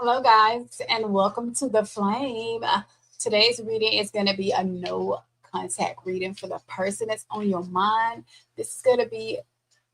Hello, guys, and welcome to the Flame. Today's reading is going to be a no contact reading for the person that's on your mind. This is going to be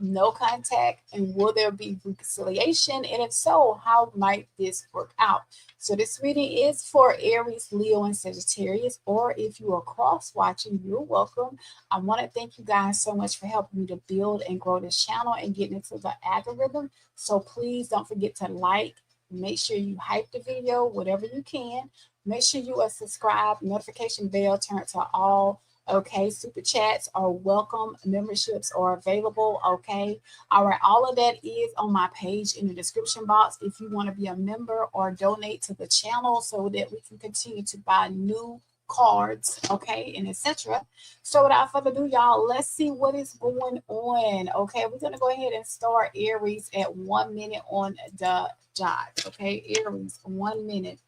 no contact, and will there be reconciliation? And if so, how might this work out? So, this reading is for Aries, Leo, and Sagittarius, or if you are cross watching, you're welcome. I want to thank you guys so much for helping me to build and grow this channel and getting into the algorithm. So, please don't forget to like. Make sure you hype the video, whatever you can. Make sure you are subscribed, notification bell turned to all. Okay, super chats are welcome, memberships are available. Okay, all right, all of that is on my page in the description box if you want to be a member or donate to the channel so that we can continue to buy new cards, okay, and etc. So without further ado, y'all, let's see what is going on. Okay, we're gonna go ahead and start Aries at 1 minute on the dot. Okay, Aries, 1 minute.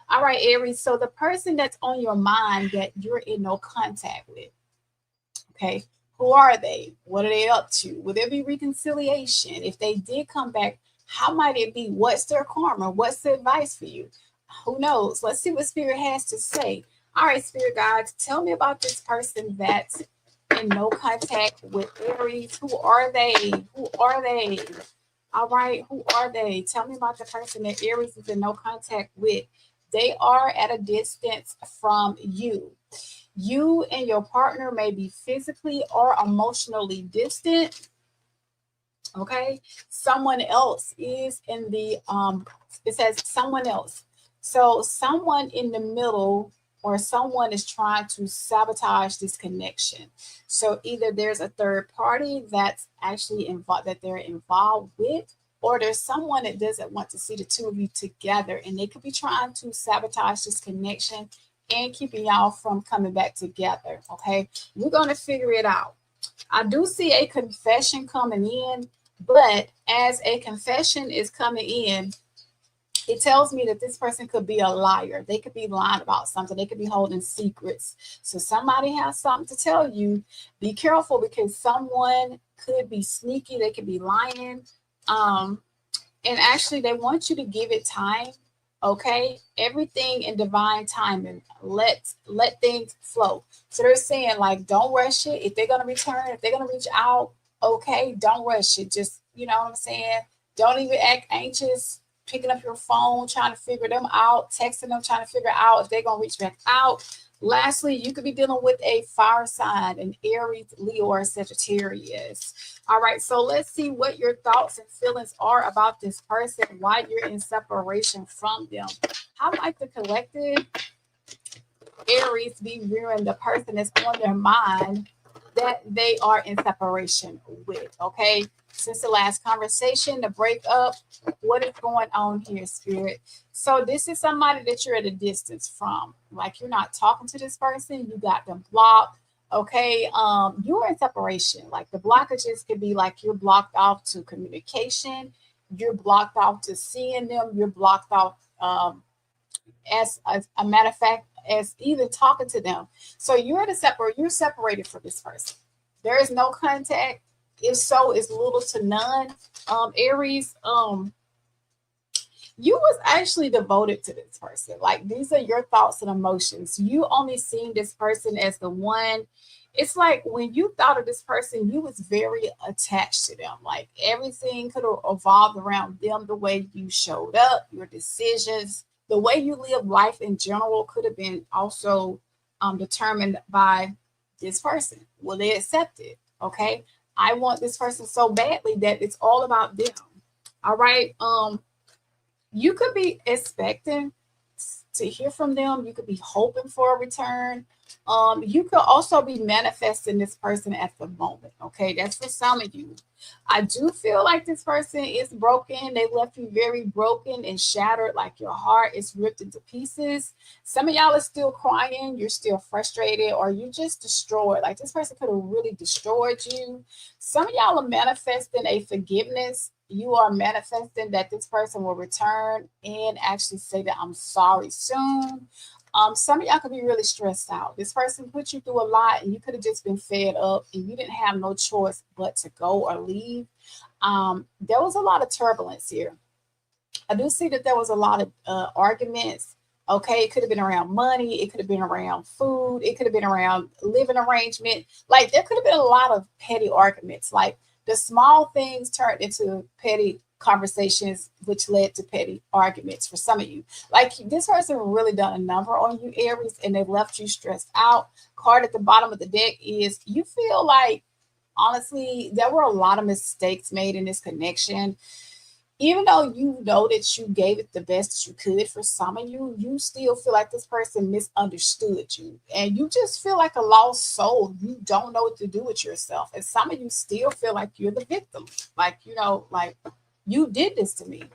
All right, Aries. So the person that's on your mind that you're in no contact with, okay, who are they? What are they up to? Will there be reconciliation? If they did come back, how might it be? What's their karma? What's the advice for you? Who knows? Let's see what Spirit has to say. All right, Spirit guides, tell me about this person that's in no contact with Aries. Who are they? Who are they? All right, who are they? Tell me about the person that Aries is in no contact with. They are at a distance from you. You and your partner may be physically or emotionally distant. Okay, someone else is in the it says someone else. So someone in the middle or someone is trying to sabotage this connection. So either there's a third party that's actually involved that they're involved with, or there's someone that doesn't want to see the two of you together, and they could be trying to sabotage this connection and keeping y'all from coming back together. Okay, we're going to figure it out. I do see a confession coming in, but as a confession is coming in, it tells me that this person could be a liar. They could be lying about something. They could be holding secrets. So somebody has something to tell you. Be careful because someone could be sneaky. They could be lying. Um, and actually, they want you to give it time. Okay, everything in divine timing. Let things flow. So they're saying like, don't rush it. If they're gonna return, if they're gonna reach out, okay, don't rush it. Just what I'm saying. Don't even act anxious. Picking up your phone, trying to figure them out, texting them, trying to figure out if they're gonna reach back out. Lastly, you could be dealing with a fire sign, an Aries, Leo, or Sagittarius. All right, so let's see what your thoughts and feelings are about this person while you're in separation from them. How might the collective Aries be rearing the person that's on their mind that they are in separation with? Okay, since the last conversation, the breakup, what is going on here, Spirit? So this is somebody that you're at a distance from, like you're not talking to this person, you got them blocked. Okay, you're in separation. Like the blockages could be like you're blocked off to communication, you're blocked off to seeing them, you're blocked off as a matter of fact as even talking to them. So you're separated from this person. There is no contact. If so, it's little to none. Aries, you was actually devoted to this person. Like these are your thoughts and emotions. You only seen this person as the one. It's like when you thought of this person, you was very attached to them. Like everything could have evolved around them, the way you showed up, your decisions, the way you live life in general could have been also determined by this person. Will they accept it? Okay. I want this person so badly that it's all about them. All right. You could be expecting to hear from them. You could be hoping for a return. You could also be manifesting this person at the moment. Okay, that's for some of you. I do feel like this person is broken. They left you very broken and shattered, like your heart is ripped into pieces. Some of y'all are still crying, you're still frustrated, or you just destroyed. Like this person could have really destroyed you. Some of y'all are manifesting a forgiveness. You are manifesting that this person will return and actually say that I'm sorry soon. Some of y'all could be really stressed out. This person put you through a lot and you could have just been fed up and you didn't have no choice but to go or leave. There was a lot of turbulence here. I do see that there was a lot of arguments. Okay, it could have been around money, it could have been around food, it could have been around living arrangement. Like there could have been a lot of petty arguments. Like the small things turned into petty conversations, which led to petty arguments for some of you. Like this person really done a number on you, Aries, and they left you stressed out. Card at the bottom of the deck is you feel like honestly there were a lot of mistakes made in this connection. Even though you know that you gave it the best that you could for some of you, you still feel like this person misunderstood you. And you just feel like a lost soul. You don't know what to do with yourself. And some of you still feel like you're the victim. Like, like you did this to me.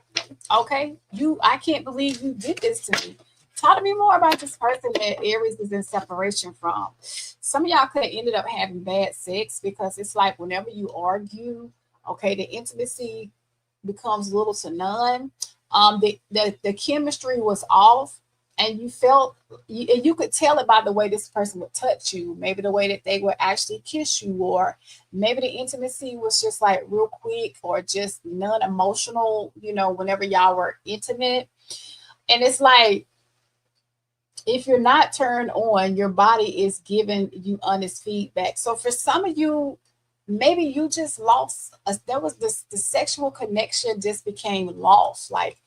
Okay. I can't believe you did this to me. Talk to me more about this person that Aries is in separation from. Some of y'all could have ended up having bad sex because it's like whenever you argue, okay, the intimacy becomes little to none. The chemistry was off, and you could tell it by the way this person would touch you, maybe the way that they would actually kiss you, or maybe the intimacy was just like real quick or just non-emotional, whenever y'all were intimate. And it's like if you're not turned on, your body is giving you honest feedback. So for some of you, maybe you just lost there was the sexual connection just became lost, like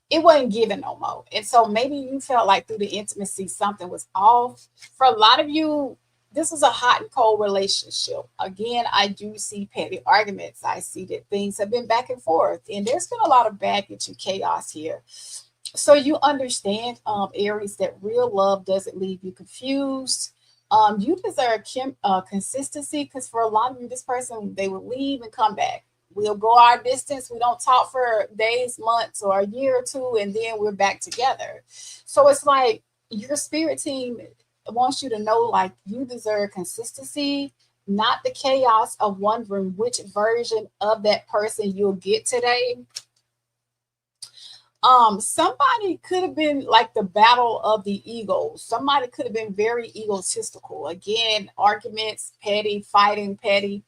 it wasn't given no more. And so maybe you felt like through the intimacy something was off. For a lot of you, this was a hot and cold relationship. Again, I do see petty arguments. I see that things have been back and forth, and there's been a lot of baggage and chaos here. So you understand, Aries, that real love doesn't leave you confused. You deserve consistency, because for a lot of you, this person, they will leave and come back. We'll go our distance. We don't talk for days, months, or a year or two, and then we're back together. So it's like your spirit team wants you to know, like, you deserve consistency, not the chaos of wondering which version of that person you'll get today. Somebody could have been like the battle of the egos. Somebody could have been very egotistical. Again, arguments, petty, fighting, petty.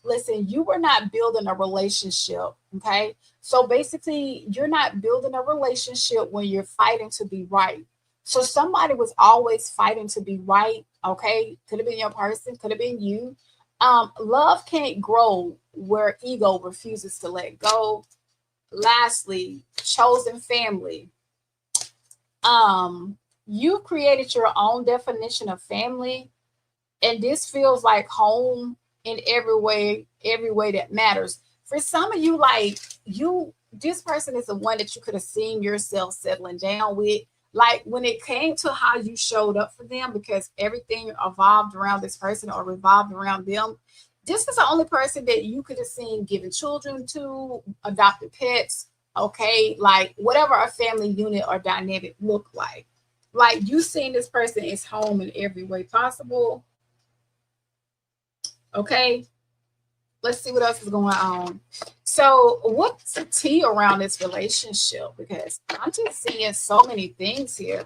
Listen, you were not building a relationship. Okay. So basically, you're not building a relationship when you're fighting to be right. So somebody was always fighting to be right. Okay. Could have been your person, could have been you. Love can't grow where ego refuses to let go. Lastly, chosen family. You created your own definition of family, and this feels like home in every way that matters. For some of you, like this person is the one that you could have seen yourself settling down with. Like when it came to how you showed up for them, because everything evolved around this person or revolved around them. This is the only person that you could have seen giving children to, adopted pets, okay, like whatever a family unit or dynamic look like. Like you seen this person as home in every way possible. Okay, let's see what else is going on. So what's the tea around this relationship? Because I'm just seeing so many things here.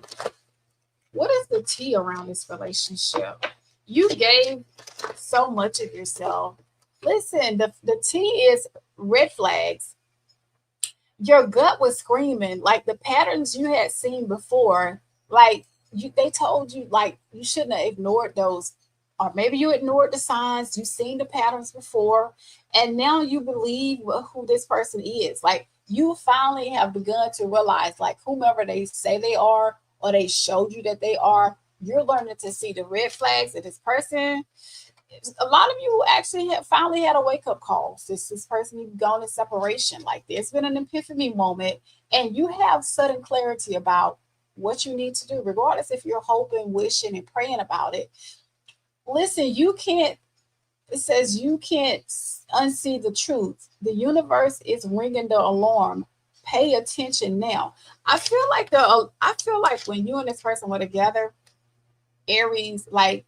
What is the tea around this relationship? You gave so much of yourself. Listen, the tea is red flags. Your gut was screaming, like the patterns you had seen before, like they told you like you shouldn't have ignored those, or maybe you ignored the signs. You've seen the patterns before, and now you believe who this person is. Like you finally have begun to realize, like whomever they say they are, or they showed you that they are, you're learning to see the red flags of this person. A lot of you actually have finally had a wake-up call. This person, you've gone in separation. Like there's been an epiphany moment, and you have sudden clarity about what you need to do, regardless if you're hoping, wishing, and praying about it. Listen, it says you can't unsee the truth. The universe is ringing the alarm. Pay attention now. I feel like when you and this person were together, Aries, like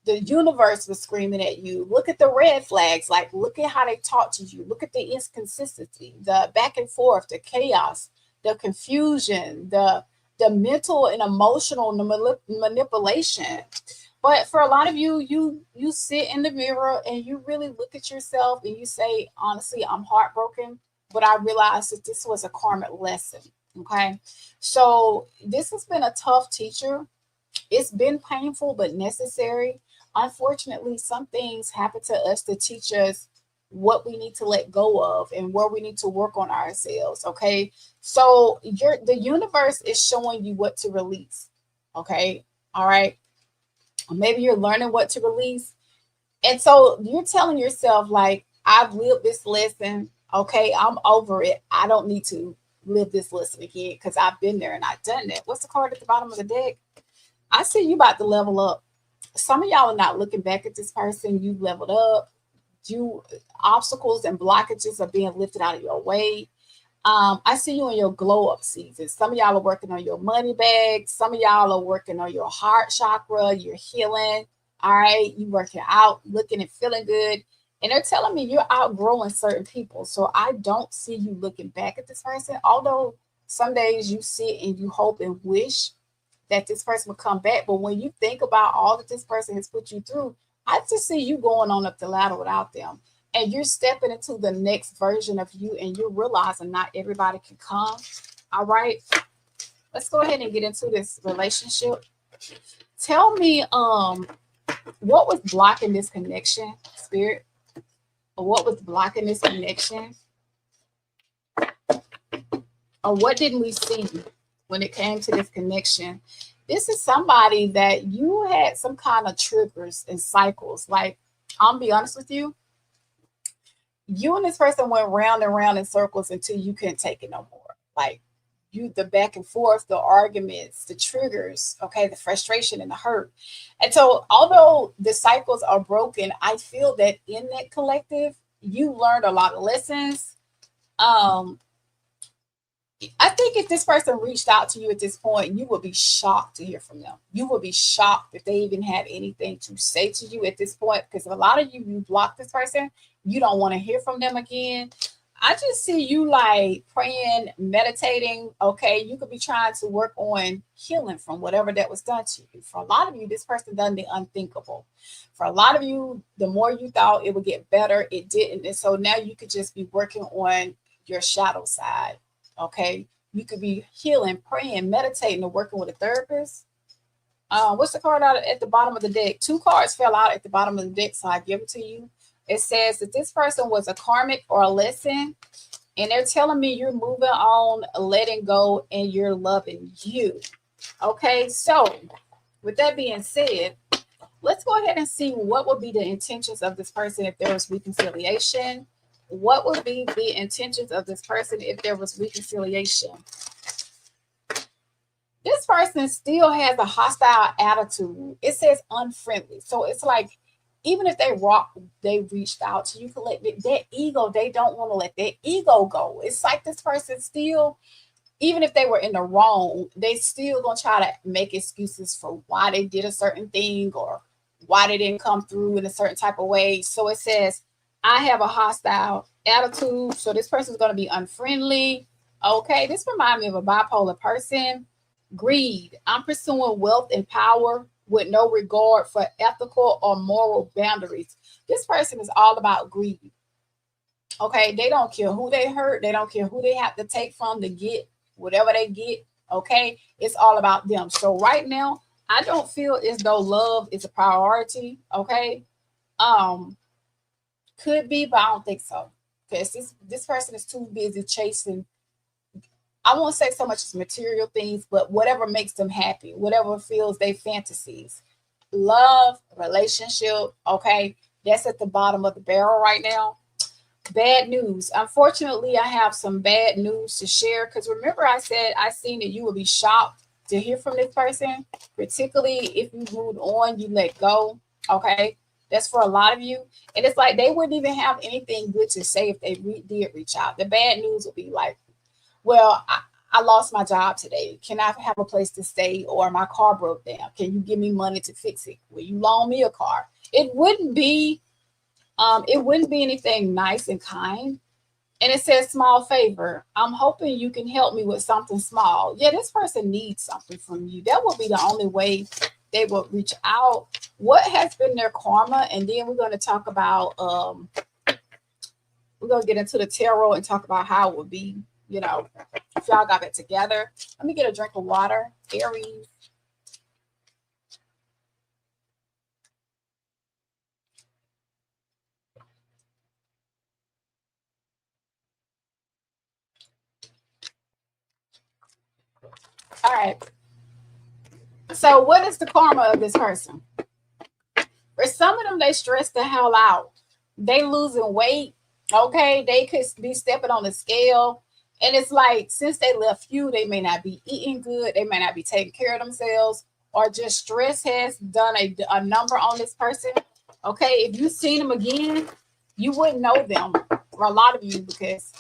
the universe was screaming at you. Look at the red flags. Like, look at how they talk to you. Look at the inconsistency, the back and forth, the chaos, the confusion, the mental and emotional manipulation. But for a lot of you, you sit in the mirror and you really look at yourself and you say, honestly, I'm heartbroken. but I realized that this was a karmic lesson. Okay. So this has been a tough teacher. It's been painful, but necessary. Unfortunately, some things happen to us to teach us what we need to let go of and where we need to work on ourselves. Okay. So the universe is showing you what to release. Okay. All right. Or maybe you're learning what to release. And so you're telling yourself, like, I've lived this lesson. Okay, I'm over it. I don't need to live this lesson again because I've been there and I've done that. What's the card at the bottom of the deck? I see you about to level up. Some of y'all are not looking back at this person. You've leveled up. You obstacles and blockages are being lifted out of your way. I see you in your glow up season. Some of y'all are working on your money bag. Some of y'all are working on your heart chakra. You're healing. All right. You working out, looking and feeling good. And they're telling me you're outgrowing certain people. So I don't see you looking back at this person. Although some days you sit and you hope and wish that this person will come back. But when you think about all that this person has put you through, I just see you going on up the ladder without them. And you're stepping into the next version of you, and you're realizing not everybody can come. All right. Let's go ahead and get into this relationship. Tell me, what was blocking this connection, Spirit? Or what was blocking this connection? Or what didn't we see when it came to this connection? This is somebody that you had some kind of triggers and cycles. Like, I'll be honest with you. You and this person went round and round in circles until you couldn't take it no more. Like, the back and forth, the arguments, the triggers, okay, the frustration and the hurt. And so although the cycles are broken, I feel that in that collective, you learned a lot of lessons. I think if this person reached out to you at this point, you would be shocked to hear from them. You would be shocked if they even had anything to say to you at this point, because a lot of you block this person. You don't want to hear from them again. I just see you like praying, meditating. Okay, you could be trying to work on healing from whatever that was done to you. For a lot of you, this person done the unthinkable. For a lot of you, the more you thought it would get better, it didn't. And so now you could just be working on your shadow side. Okay, you could be healing, praying, meditating, or working with a therapist. What's the card out at the bottom of the deck? 2 cards fell out at the bottom of the deck, so I give it to you. It says that this person was a karmic or a lesson, and they're telling me you're moving on, letting go, and you're loving you. Okay, so with that being said, let's go ahead and see what would be the intentions of this person if there was reconciliation. What would be the intentions of this person if there was reconciliation? This person still has a hostile attitude. It says unfriendly. So it's like, even if they reached out to you, their ego, they don't want to let their ego go. It's like this person still, even if they were in the wrong, they still gonna try to make excuses for why they did a certain thing or why they didn't come through in a certain type of way. So it says, I have a hostile attitude. So this person is going to be unfriendly. Okay, this reminds me of a bipolar person. Greed. I'm pursuing wealth and power with no regard for ethical or moral boundaries. This person is all about greed. Okay, they don't care who they hurt. They don't care who they have to take from to get whatever they get. Okay, it's all about them. So right now, I don't feel as though love is a priority. Okay, could be, but I don't think so. Because this person is too busy chasing, I won't say so much as material things, but whatever makes them happy, whatever fills their fantasies. Love, relationship, okay, that's at the bottom of the barrel right now. Bad news. Unfortunately, I have some bad news to share, because remember I said I seen that you would be shocked to hear from this person, particularly if you moved on, you let go, okay? That's for a lot of you. And it's like they wouldn't even have anything good to say if they did reach out. The bad news would be like, well, I lost my job today. Can I have a place to stay? Or my car broke down. Can you give me money to fix it? Will you loan me a car? It wouldn't be anything nice and kind. And it says small favor. I'm hoping you can help me with something small. Yeah, this person needs something from you. That would be the only way they will reach out. What has been their karma? And then we're going to talk about We're going to get into the tarot and talk about how it would be, you know, if y'all got it together. Let me get a drink of water. Aries. All right. So what is the karma of this person? For some of them, they stress the hell out. They losing weight. Okay. They could be stepping on the scale. And it's like, since they left you, they may not be eating good. They may not be taking care of themselves, or just stress has done a number on this person. Okay. If you seen them again, you wouldn't know them, or a lot of you, because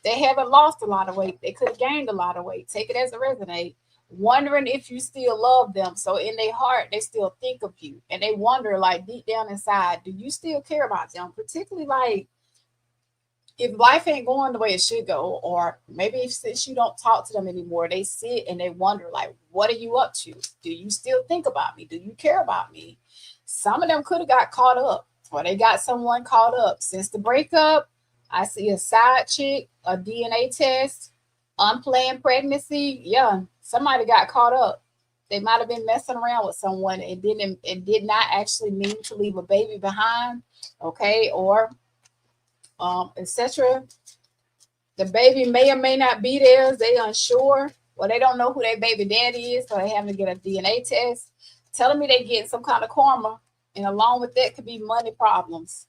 they haven't lost a lot of weight. They could have gained a lot of weight. Take it as a resonate. Wondering if you still love them. So in their heart, they still think of you, and they wonder, like, deep down inside, do you still care about them? Particularly, like, if life ain't going the way it should go, or maybe if, since you don't talk to them anymore, they sit and they wonder, like, what are you up to? Do you still think about me? Do you care about me? Some of them could have got caught up, or they got someone caught up since the breakup. I see a side chick, a DNA test, unplanned pregnancy. Yeah, somebody got caught up. They might have been messing around with someone and didn't. It did not actually mean to leave a baby behind. Okay, or etc. The baby may or may not be theirs. They unsure. Well, they don't know who their baby daddy is, so they have to get a DNA test. Telling me they getting some kind of karma, and along with that could be money problems.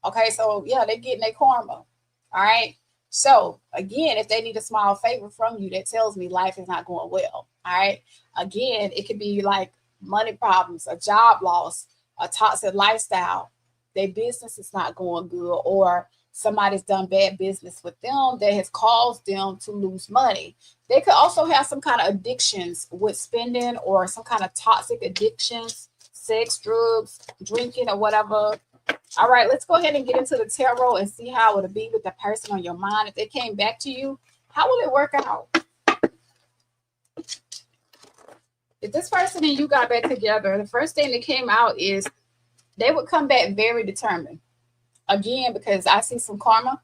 Okay, so yeah, they're getting their karma. All right. So again, if they need a small favor from you, that tells me life is not going well. All right. Again, it could be like money problems, a job loss, a toxic lifestyle. Their business is not going good, or somebody's done bad business with them that has caused them to lose money. They could also have some kind of addictions with spending, or some kind of toxic addictions, sex, drugs, drinking, or whatever. All right, let's go ahead and get into the tarot and see how it'll be with the person on your mind. If they came back to you, how will it work out? If this person and you got back together, the first thing that came out is they would come back very determined. Again, because I see some karma,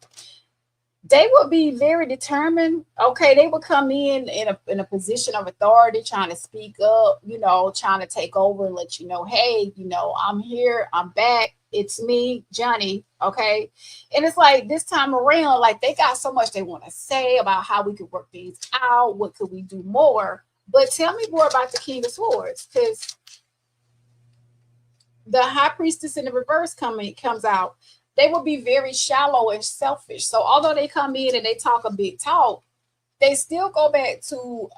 they would be very determined. Okay, they would come in a position of authority, trying to speak up, you know, trying to take over and let you know, hey, you know, I'm here, I'm back, it's me, Johnny. Okay, and it's like this time around, like, they got so much they want to say about how we could work things out, what could we do more. But tell me more about the King of Swords, because the High Priestess in the reverse comes out. They will be very shallow and selfish. So although they come in and they talk a big talk, they still go back to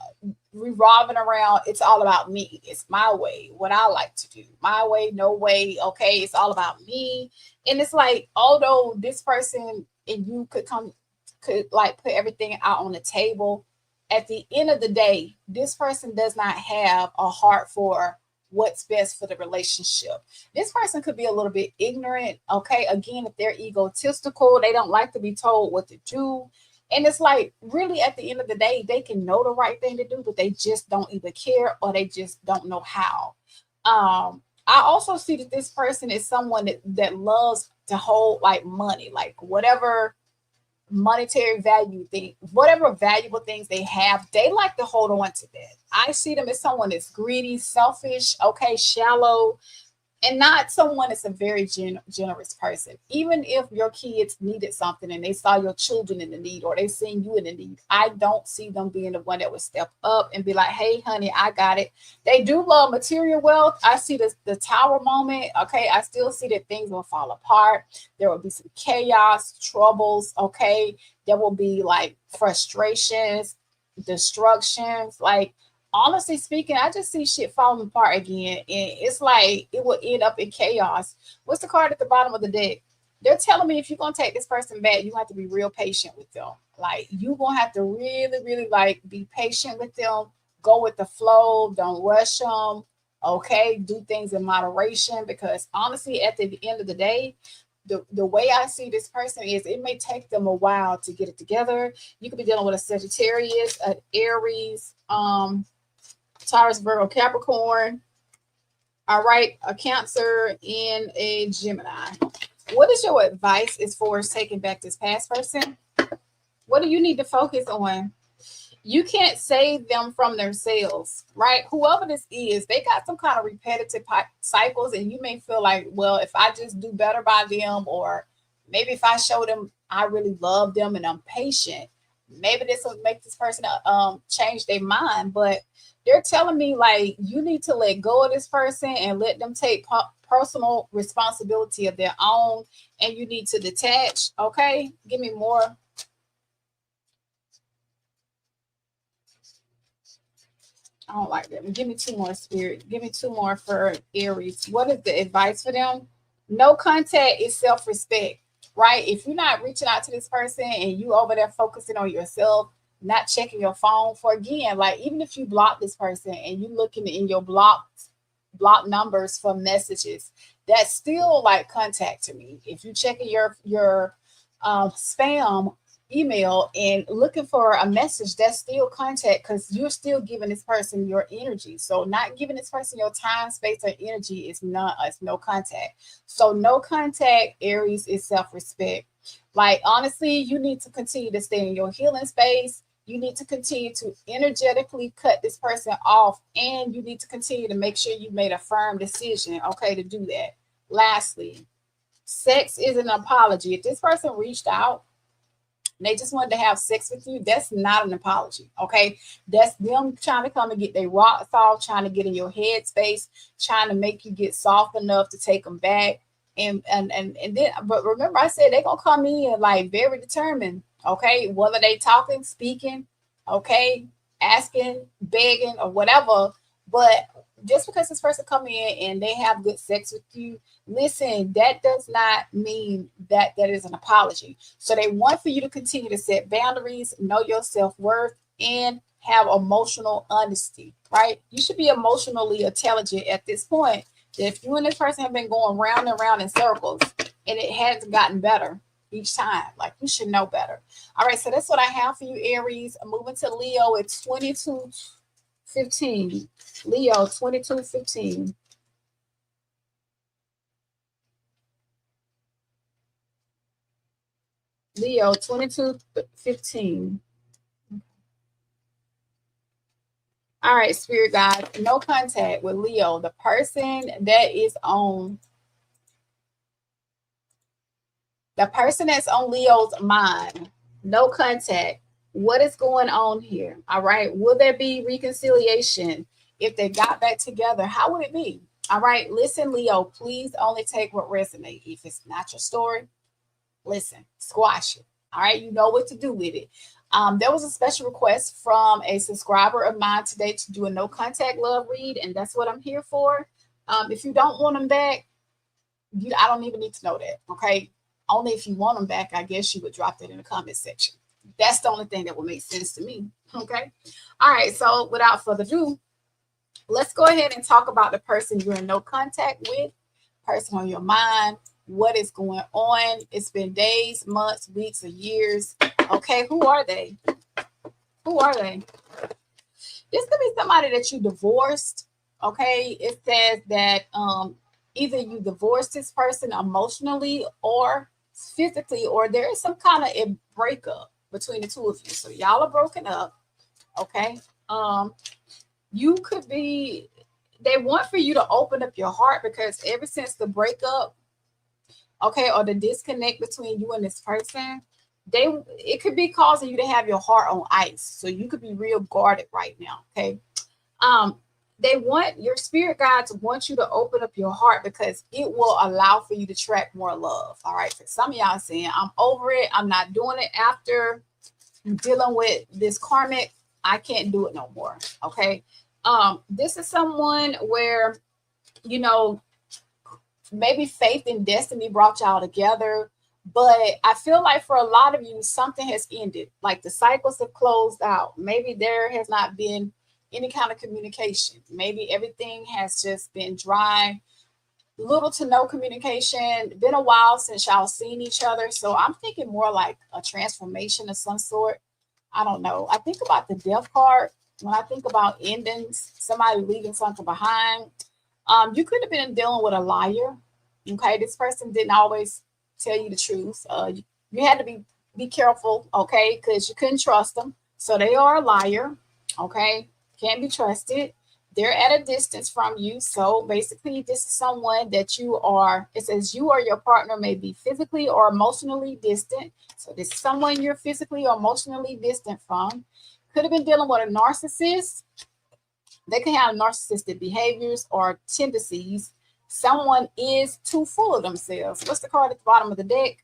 revolving around, it's all about me. It's my way, what I like to do. My way, no way. Okay, it's all about me. And it's like, although this person and you could like put everything out on the table, at the end of the day, this person does not have a heart for what's best for the relationship. This person could be a little bit ignorant. Okay, again, if they're egotistical, they don't like to be told what to do. And it's like, really, at the end of the day, they can know the right thing to do, but they just don't either care, or they just don't know how. I also see that this person is someone that loves to hold like money, like whatever monetary value thing, whatever valuable things they have, they like to hold on to that. I see them as someone that's greedy, selfish, okay, shallow, and not someone that's a very generous person. Even if your kids needed something and they saw your children in the need, or they seen you in the need, I don't see them being the one that would step up and be like, hey, honey, I got it. They do love material wealth. I see the tower moment. Okay, I still see that things will fall apart. There will be some chaos, troubles. Okay, there will be like frustrations, destructions, like, honestly speaking, I just see shit falling apart again. And it's like it will end up in chaos. What's the card at the bottom of the deck? They're telling me if you're going to take this person back, you have to be real patient with them. Like, you're going to have to really, really like be patient with them. Go with the flow. Don't rush them. Okay. Do things in moderation, because honestly, at the end of the day, the way I see this person is, it may take them a while to get it together. You could be dealing with a Sagittarius, an Aries, Taurus, Virgo, Capricorn. All right, a Cancer, and a Gemini. What is your advice as far as taking back this past person? What do you need to focus on? You can't save them from themselves, right? Whoever this is, they got some kind of repetitive cycles, and you may feel like, well, if I just do better by them, or maybe if I show them I really love them and I'm patient, maybe this will make this person change their mind. But they're telling me like you need to let go of this person and let them take personal responsibility of their own, and you need to detach. Okay, give me more. I don't like that. Give me two more, Spirit. Give me two more for Aries. What is the advice for them? No contact is self-respect, right? If you're not reaching out to this person and you over there focusing on yourself, not checking your phone for, again, like even if you block this person and you looking in your block numbers for messages, that's still like contact to me. If you checking your spam email and looking for a message, that's still contact, because you're still giving this person your energy. So not giving this person your time, space, or energy is no contact. So no contact, Aries, is self-respect. Like honestly, you need to continue to stay in your healing space. You need to continue to energetically cut this person off, and you need to continue to make sure you made a firm decision, okay, to do that. Lastly, sex is an apology. If this person reached out, they just wanted to have sex with you, that's not an apology. Okay, that's them trying to come and get their rocks off, trying to get in your head space, trying to make you get soft enough to take them back. And then, but remember, I said they're gonna come in like very determined. Okay, whether they talking, speaking, okay, asking, begging, or whatever. But just because this person come in and they have good sex with you, listen, that does not mean that that is an apology. So they want for you to continue to set boundaries, know your self-worth, and have emotional honesty, right? You should be emotionally intelligent at this point. If you and this person have been going round and round in circles and it hasn't gotten better each time, like you should know better. All right, so that's what I have for you, Aries. I'm moving to Leo. It's 22:15. Leo, 22:15. Leo, 22:15. All right, spirit guide, no contact with Leo, the person that is on that's on Leo's mind. No contact. What is going on here? All right. Will there be reconciliation? If they got back together, how would it be? All right. Listen, Leo, please only take what resonates. If it's not your story, listen, squash it. All right, you know what to do with it. There was a special request from a subscriber of mine today to do a no contact love read, and that's what I'm here for. If you don't want them back, I don't even need to know that. Okay, only if you want them back, I guess you would drop that in the comment section. That's the only thing that would make sense to me. Okay, all right. So without further ado, let's go ahead and talk about the person you're in no contact with, person on your mind. What is going on? It's been days, months, weeks, or years. Okay, who are they? Who are they? This could be somebody that you divorced. Okay, it says that either you divorced this person emotionally or physically, or there is some kind of a breakup between the two of you. So y'all are broken up. Okay, you could be. They want for you to open up your heart, because ever since the breakup, okay, or the disconnect between you and this person, it could be causing you to have your heart on ice. So you could be real guarded right now. Okay. They want your spirit guides want you to open up your heart, because it will allow for you to track more love. All right. For some of y'all saying, I'm over it. I'm not doing it after dealing with this karmic. I can't do it no more. Okay. This is someone where, you know, maybe faith and destiny brought y'all together, but I feel like for a lot of you, something has ended. Like the cycles have closed out. Maybe there has not been any kind of communication. Maybe everything has just been dry, little to no communication. Been a while since y'all seen each other. So I'm thinking more like a transformation of some sort. I don't know. I think about the death card when I think about endings, somebody leaving something behind. You could have been dealing with a liar. Okay, this person didn't always tell you the truth. You had to be careful, okay, because you couldn't trust them. So they are a liar, okay, can't be trusted. They're at a distance from you. So basically, this is someone that you are, it says you or your partner may be physically or emotionally distant. So this is someone you're physically or emotionally distant from. Could have been dealing with a narcissist. They can have narcissistic behaviors or tendencies. Someone is too full of themselves. What's the card at the bottom of the deck?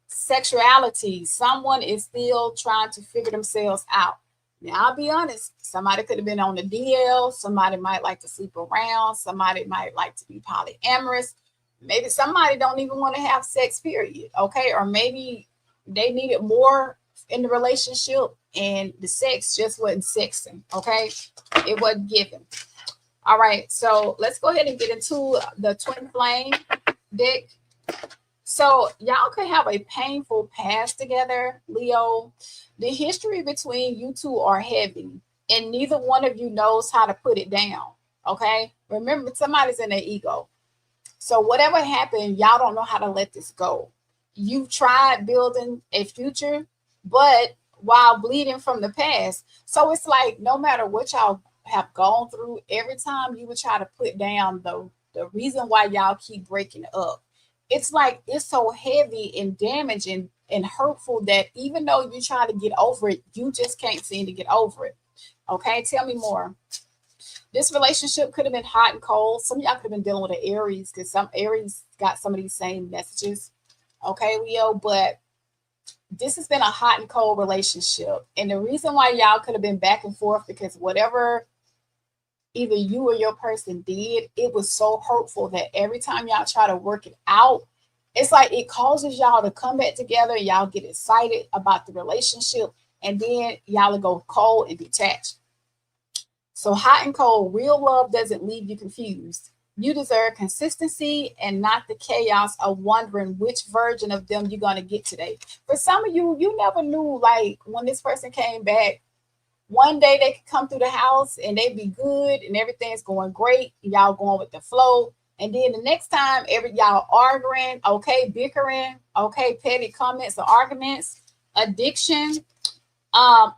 Sexuality. Someone is still trying to figure themselves out. Now, I'll be honest, somebody could have been on the DL. Somebody might like to sleep around. Somebody might like to be polyamorous. Maybe somebody don't even want to have sex, period. Okay. Or maybe they needed more in the relationship and the sex just wasn't sexing. Okay. It wasn't given. All right. So let's go ahead and get into the twin flame deck. So y'all could have a painful past together, Leo. The history between you two are heavy, and neither one of you knows how to put it down. Okay? Remember, somebody's in their ego. So whatever happened, y'all don't know how to let this go. You've tried building a future, but while bleeding from the past. So it's like no matter what y'all have gone through, every time you would try to put down the reason why y'all keep breaking up, it's like it's so heavy and damaging and hurtful that even though you try to get over it, you just can't seem to get over it. Okay, tell me more. This relationship could have been hot and cold. Some of y'all could have been dealing with an Aries because some Aries got some of these same messages. Okay, Leo, but this has been a hot and cold relationship. And the reason why y'all could have been back and forth because whatever either you or your person did, it was so hurtful that every time y'all try to work it out, it's like it causes y'all to come back together. Y'all get excited about the relationship, and then y'all will go cold and detached. So hot and cold, real love doesn't leave you confused. You deserve consistency and not the chaos of wondering which version of them you're going to get today. For some of you, you never knew, like, when this person came back, one day they could come through the house and they be good and everything's going great. Y'all going with the flow. And then the next time, y'all arguing, okay, bickering, okay, petty comments or arguments, addiction.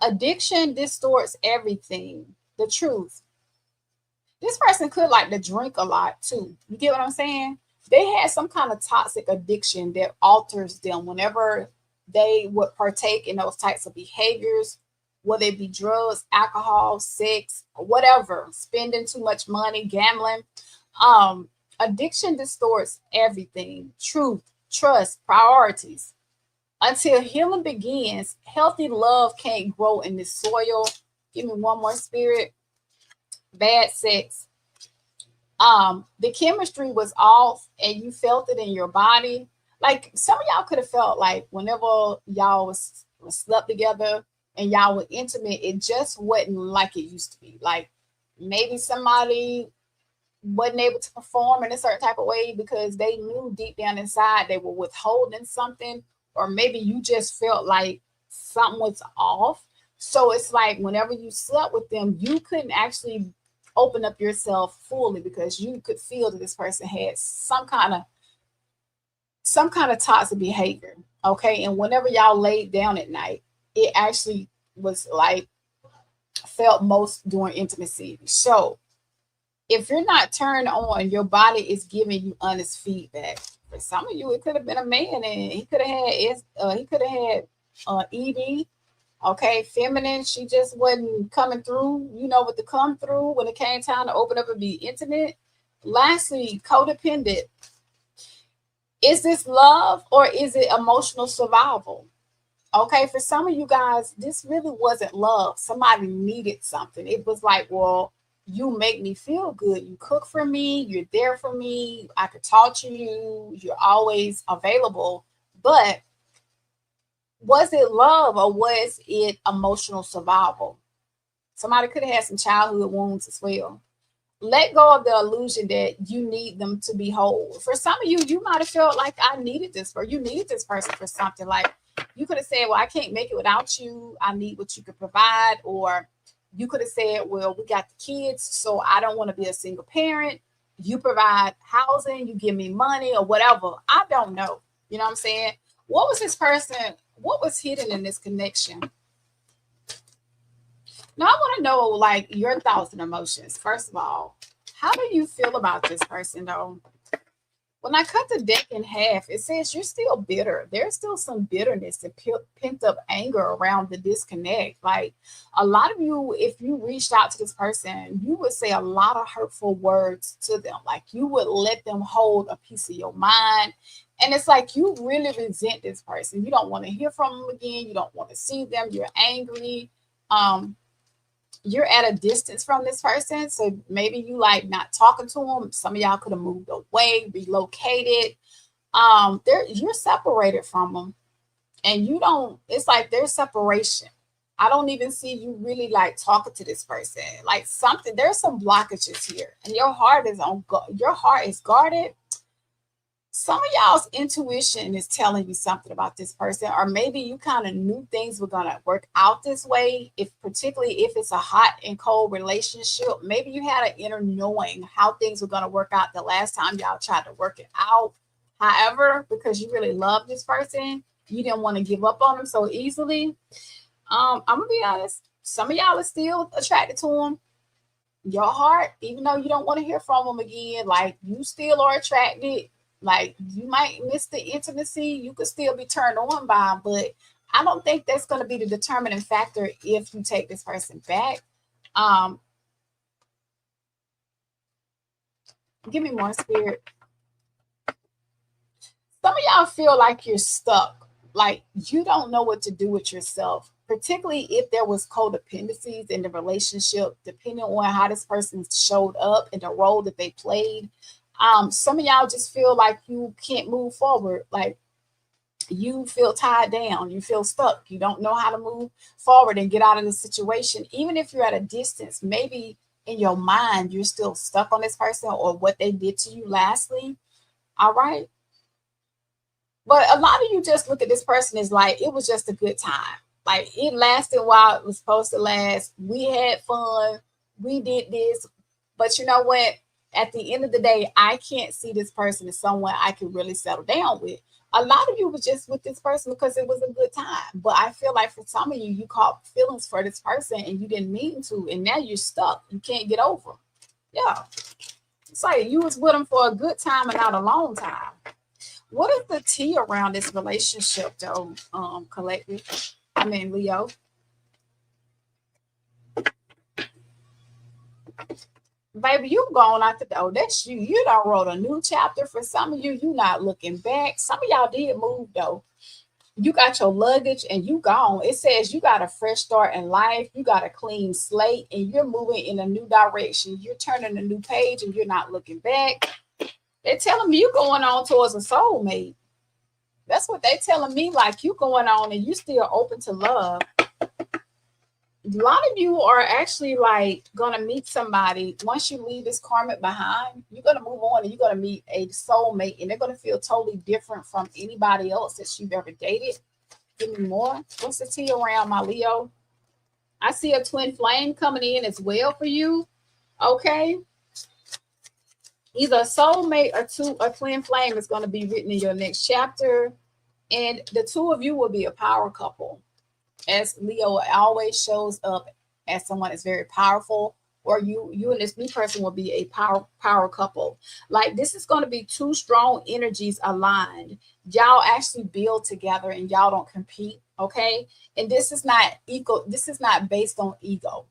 Addiction distorts everything. The truth. This person could like to drink a lot too. You get what I'm saying? They had some kind of toxic addiction that alters them whenever they would partake in those types of behaviors, whether it be drugs, alcohol, sex, whatever, spending too much money, gambling. Addiction distorts everything. Truth, trust, priorities. Until healing begins, healthy love can't grow in this soil. Give me one more, spirit. Bad sex. The chemistry was off and you felt it in your body. Like some of y'all could have felt like whenever y'all was slept together and y'all were intimate, it just wasn't like it used to be. Like maybe somebody wasn't able to perform in a certain type of way because they knew deep down inside they were withholding something, or maybe you just felt like something was off. So it's like whenever you slept with them, you couldn't actually open up yourself fully because you could feel that this person had some kind of toxic behavior. Okay. And whenever y'all laid down at night, it actually was like felt most during intimacy. So if you're not turned on, your body is giving you honest feedback. For some of you, it could have been a man and he could have had ED. Okay, feminine, she just wasn't coming through, you know, what to come through when it came time to open up and be intimate. Lastly, codependent. Is this love or is it emotional survival? Okay, for some of you guys, this really wasn't love. Somebody needed something. It was like, well, you make me feel good. You cook for me. You're there for me. I could talk to you. You're always available. But was it love or was it emotional survival? Somebody could have had some childhood wounds as well. Let go of the illusion that you need them to be whole. For some of you, you might have felt like I needed this, or you needed this person for something. Like you could have said, well, I can't make it without you. I need what you could provide. Or you could have said, well, we got the kids, so I don't want to be a single parent. You provide housing, you give me money or whatever. I don't know. You know what I'm saying? What was this person? What was hidden in this connection? Now, I want to know, like, your thoughts and emotions. First of all, how do you feel about this person, though? When I cut the deck in half, it says you're still bitter. There's still some bitterness and pent up anger around the disconnect. Like, a lot of you, if you reached out to this person, you would say a lot of hurtful words to them. Like, you would let them hold a piece of your mind. And it's like you really resent this person. You don't want to hear from them again. You don't want to see them. You're angry. Um, you're at a distance from this person. So maybe you like not talking to them. Some of y'all could have moved away, relocated. You're separated from them. And you don't, it's like there's separation. I don't even see you really like talking to this person. Like something, there's some blockages here. And your heart is guarded. Some of y'all's intuition is telling you something about this person, or maybe you kind of knew things were going to work out this way. If particularly if it's a hot and cold relationship, maybe you had an inner knowing how things were going to work out the last time y'all tried to work it out. However, because you really love this person, you didn't want to give up on them so easily. I'm gonna be honest, some of y'all are still attracted to them. Your heart, even though you don't want to hear from them again, like you still are attracted. Like you might miss the intimacy, you could still be turned on by them, but I don't think that's going to be the determining factor if you take this person back. Give me more, spirit. Some of y'all feel like you're stuck, like you don't know what to do with yourself, particularly if there was codependencies in the relationship, depending on how this person showed up and the role that they played. Some of y'all just feel like you can't move forward, like you feel tied down, you feel stuck, you don't know how to move forward and get out of the situation. Even if you're at a distance, maybe in your mind you're still stuck on this person or what they did to you lastly. All right. But a lot of you just look at this person as like it was just a good time. Like it lasted while it was supposed to last. We had fun. We did this. But you know what? At the end of the day, I can't see this person as someone I can really settle down with. A lot of you was just with this person because it was a good time. But I feel like for some of you, you caught feelings for this person and you didn't mean to. And now you're stuck. You can't get over them. Yeah. It's like you was with them for a good time and not a long time. What is the tea around this relationship, though, collective? I mean, Leo. Baby, you going out the door. That's you. You done wrote a new chapter. For some of you, you not looking back. Some of y'all did move, though. You got your luggage and you gone. It says you got a fresh start in life. You got a clean slate and you're moving in a new direction. You're turning a new page and you're not looking back. They're telling me you're going on towards a soulmate. That's what they're telling me. Like you going on and you still open to love. A lot of you are actually like going to meet somebody. Once you leave this karmic behind, you're going to move on and you're going to meet a soulmate and they're going to feel totally different from anybody else that you've ever dated. Give me more. What's the tea around my Leo? I see a twin flame coming in as well for you. Okay. Either a soulmate or a twin flame is going to be written in your next chapter. And the two of you will be a power couple. As Leo always shows up as someone that's very powerful, or you and this new person will be a power couple. Like this is going to be two strong energies aligned. Y'all actually build together and y'all don't compete. Okay. And this is not equal. This is not based on ego.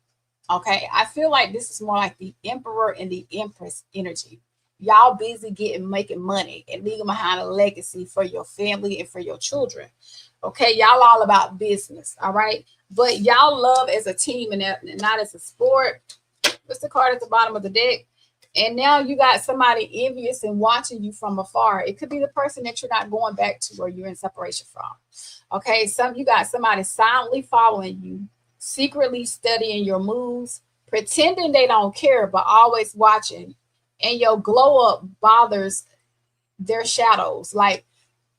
Okay. I feel like this is more like the emperor and the empress energy. Y'all busy making money and leaving behind a legacy for your family and for your children. Okay, y'all all about business, all right? But y'all love as a team and not as a sport. What's the card at the bottom of the deck? And now you got somebody envious and watching you from afar. It could be the person that you're not going back to or you're in separation from. Okay, you got somebody silently following you, secretly studying your moves, pretending they don't care, but always watching. And your glow up bothers their shadows. Like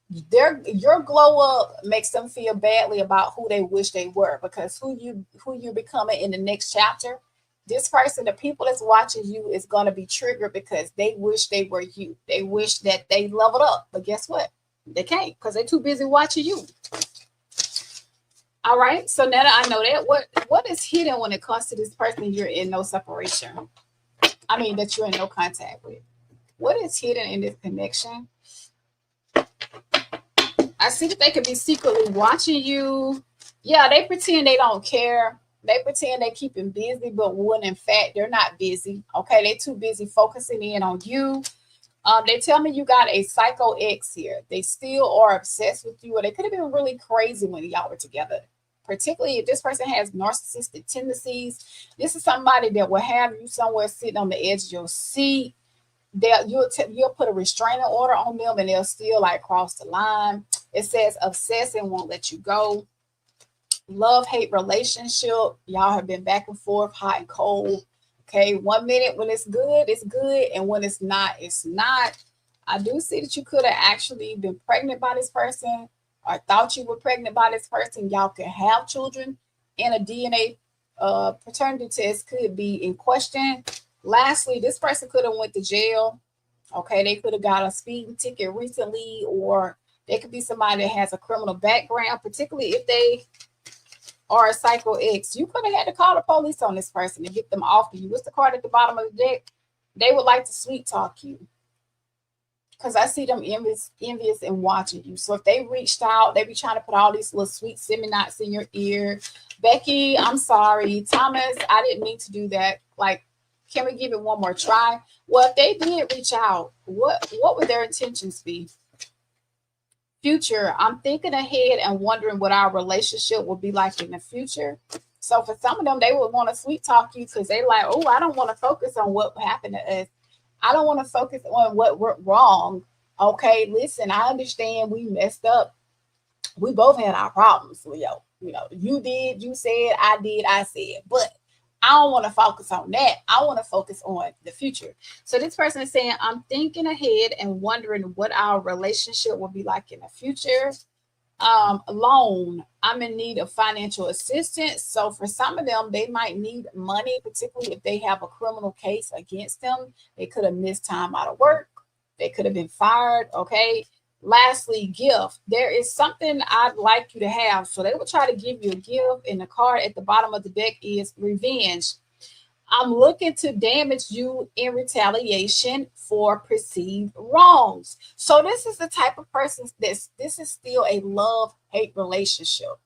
your glow up makes them feel badly about who they wish they were, because who you're becoming in the next chapter, this person, the people that's watching you, is going to be triggered because they wish they were you. They wish that they leveled up. But guess what? They can't because they're too busy watching you. All right. So now that I know that, what is hidden when it comes to this person you're in no separation? I mean, that you're in no contact with. What is hidden in this connection? I see that they could be secretly watching you. Yeah, they pretend they don't care. They pretend they keeping busy, but when in fact they're not busy. Okay, they too busy focusing in on you. They tell me you got a psycho ex here. They still are obsessed with you, or they could have been really crazy when y'all were together. Particularly if this person has narcissistic tendencies. This is somebody that will have you somewhere sitting on the edge of your seat. You'll put a restraining order on them, and they'll still like cross the line. It says obsessed and won't let you go. Love-hate relationship. Y'all have been back and forth, hot and cold. Okay, 1 minute when it's good, and when it's not, it's not. I do see that you could have actually been pregnant by this person or thought you were pregnant by this person. Y'all could have children, and a DNA paternity test could be in question. Lastly, this person could have went to jail. Okay, they could have got a speeding ticket recently, or they could be somebody that has a criminal background, particularly if they are a psycho ex. You could have had to call the police on this person to get them off of you. What's the card at the bottom of the deck? They would like to sweet talk you, because I see them envious and watching you. So if they reached out, they be trying to put all these little sweet semi-knots in your ear. Becky, I'm sorry. Thomas, I didn't mean to do that. Like, can we give it one more try? Well, if they did reach out, what would their intentions be? Future, I'm thinking ahead and wondering what our relationship will be like in the future. So for some of them, they would want to sweet talk you because they like, oh, I don't want to focus on what happened to us. I don't want to focus on what went wrong. Okay, listen, I understand we messed up. We both had our problems, Leo. You did, you said, I did, I said. But I don't want to focus on that. I want to focus on the future. So this person is saying, I'm thinking ahead and wondering what our relationship will be like in the future. Loan, I'm in need of financial assistance. So for some of them, they might need money, particularly if they have a criminal case against them. They could have missed time out of work. They could have been fired. Okay. Lastly, gift. There is something I'd like you to have. So they will try to give you a gift, and the card at the bottom of the deck is revenge. I'm looking to damage you in retaliation for perceived wrongs. So this is the type of person this is still a love-hate relationship.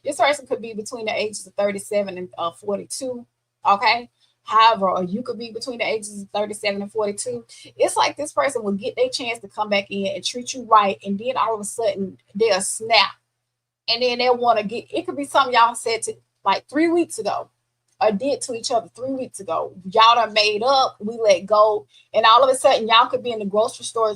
This person could be between the ages of 37 and 42. Okay. However, or you could be between the ages of 37 and 42. It's like this person will get their chance to come back in and treat you right, and then all of a sudden they'll snap, and then they'll want to get. It could be something y'all said to like 3 weeks ago, or did to each other 3 weeks ago. Y'all done made up, we let go, and all of a sudden y'all could be in the grocery store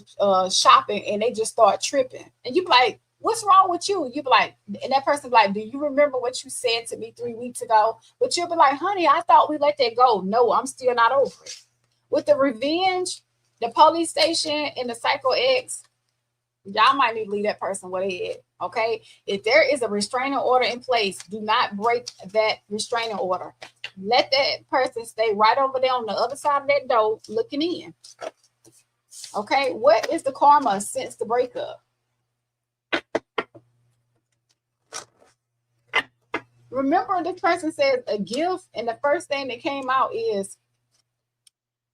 shopping, and they just start tripping, and you be like, what's wrong with you? You be like, and that person be like, do you remember what you said to me 3 weeks ago? But you'll be like, honey, I thought we let that go. No, I'm still not over it. With the revenge, the police station, and the psycho ex, y'all might need to leave that person where they at. Okay. If there is a restraining order in place, do not break that restraining order. Let that person stay right over there on the other side of that door looking in. Okay. What is the karma since the breakup? Remember, this person says a gift, and the first thing that came out is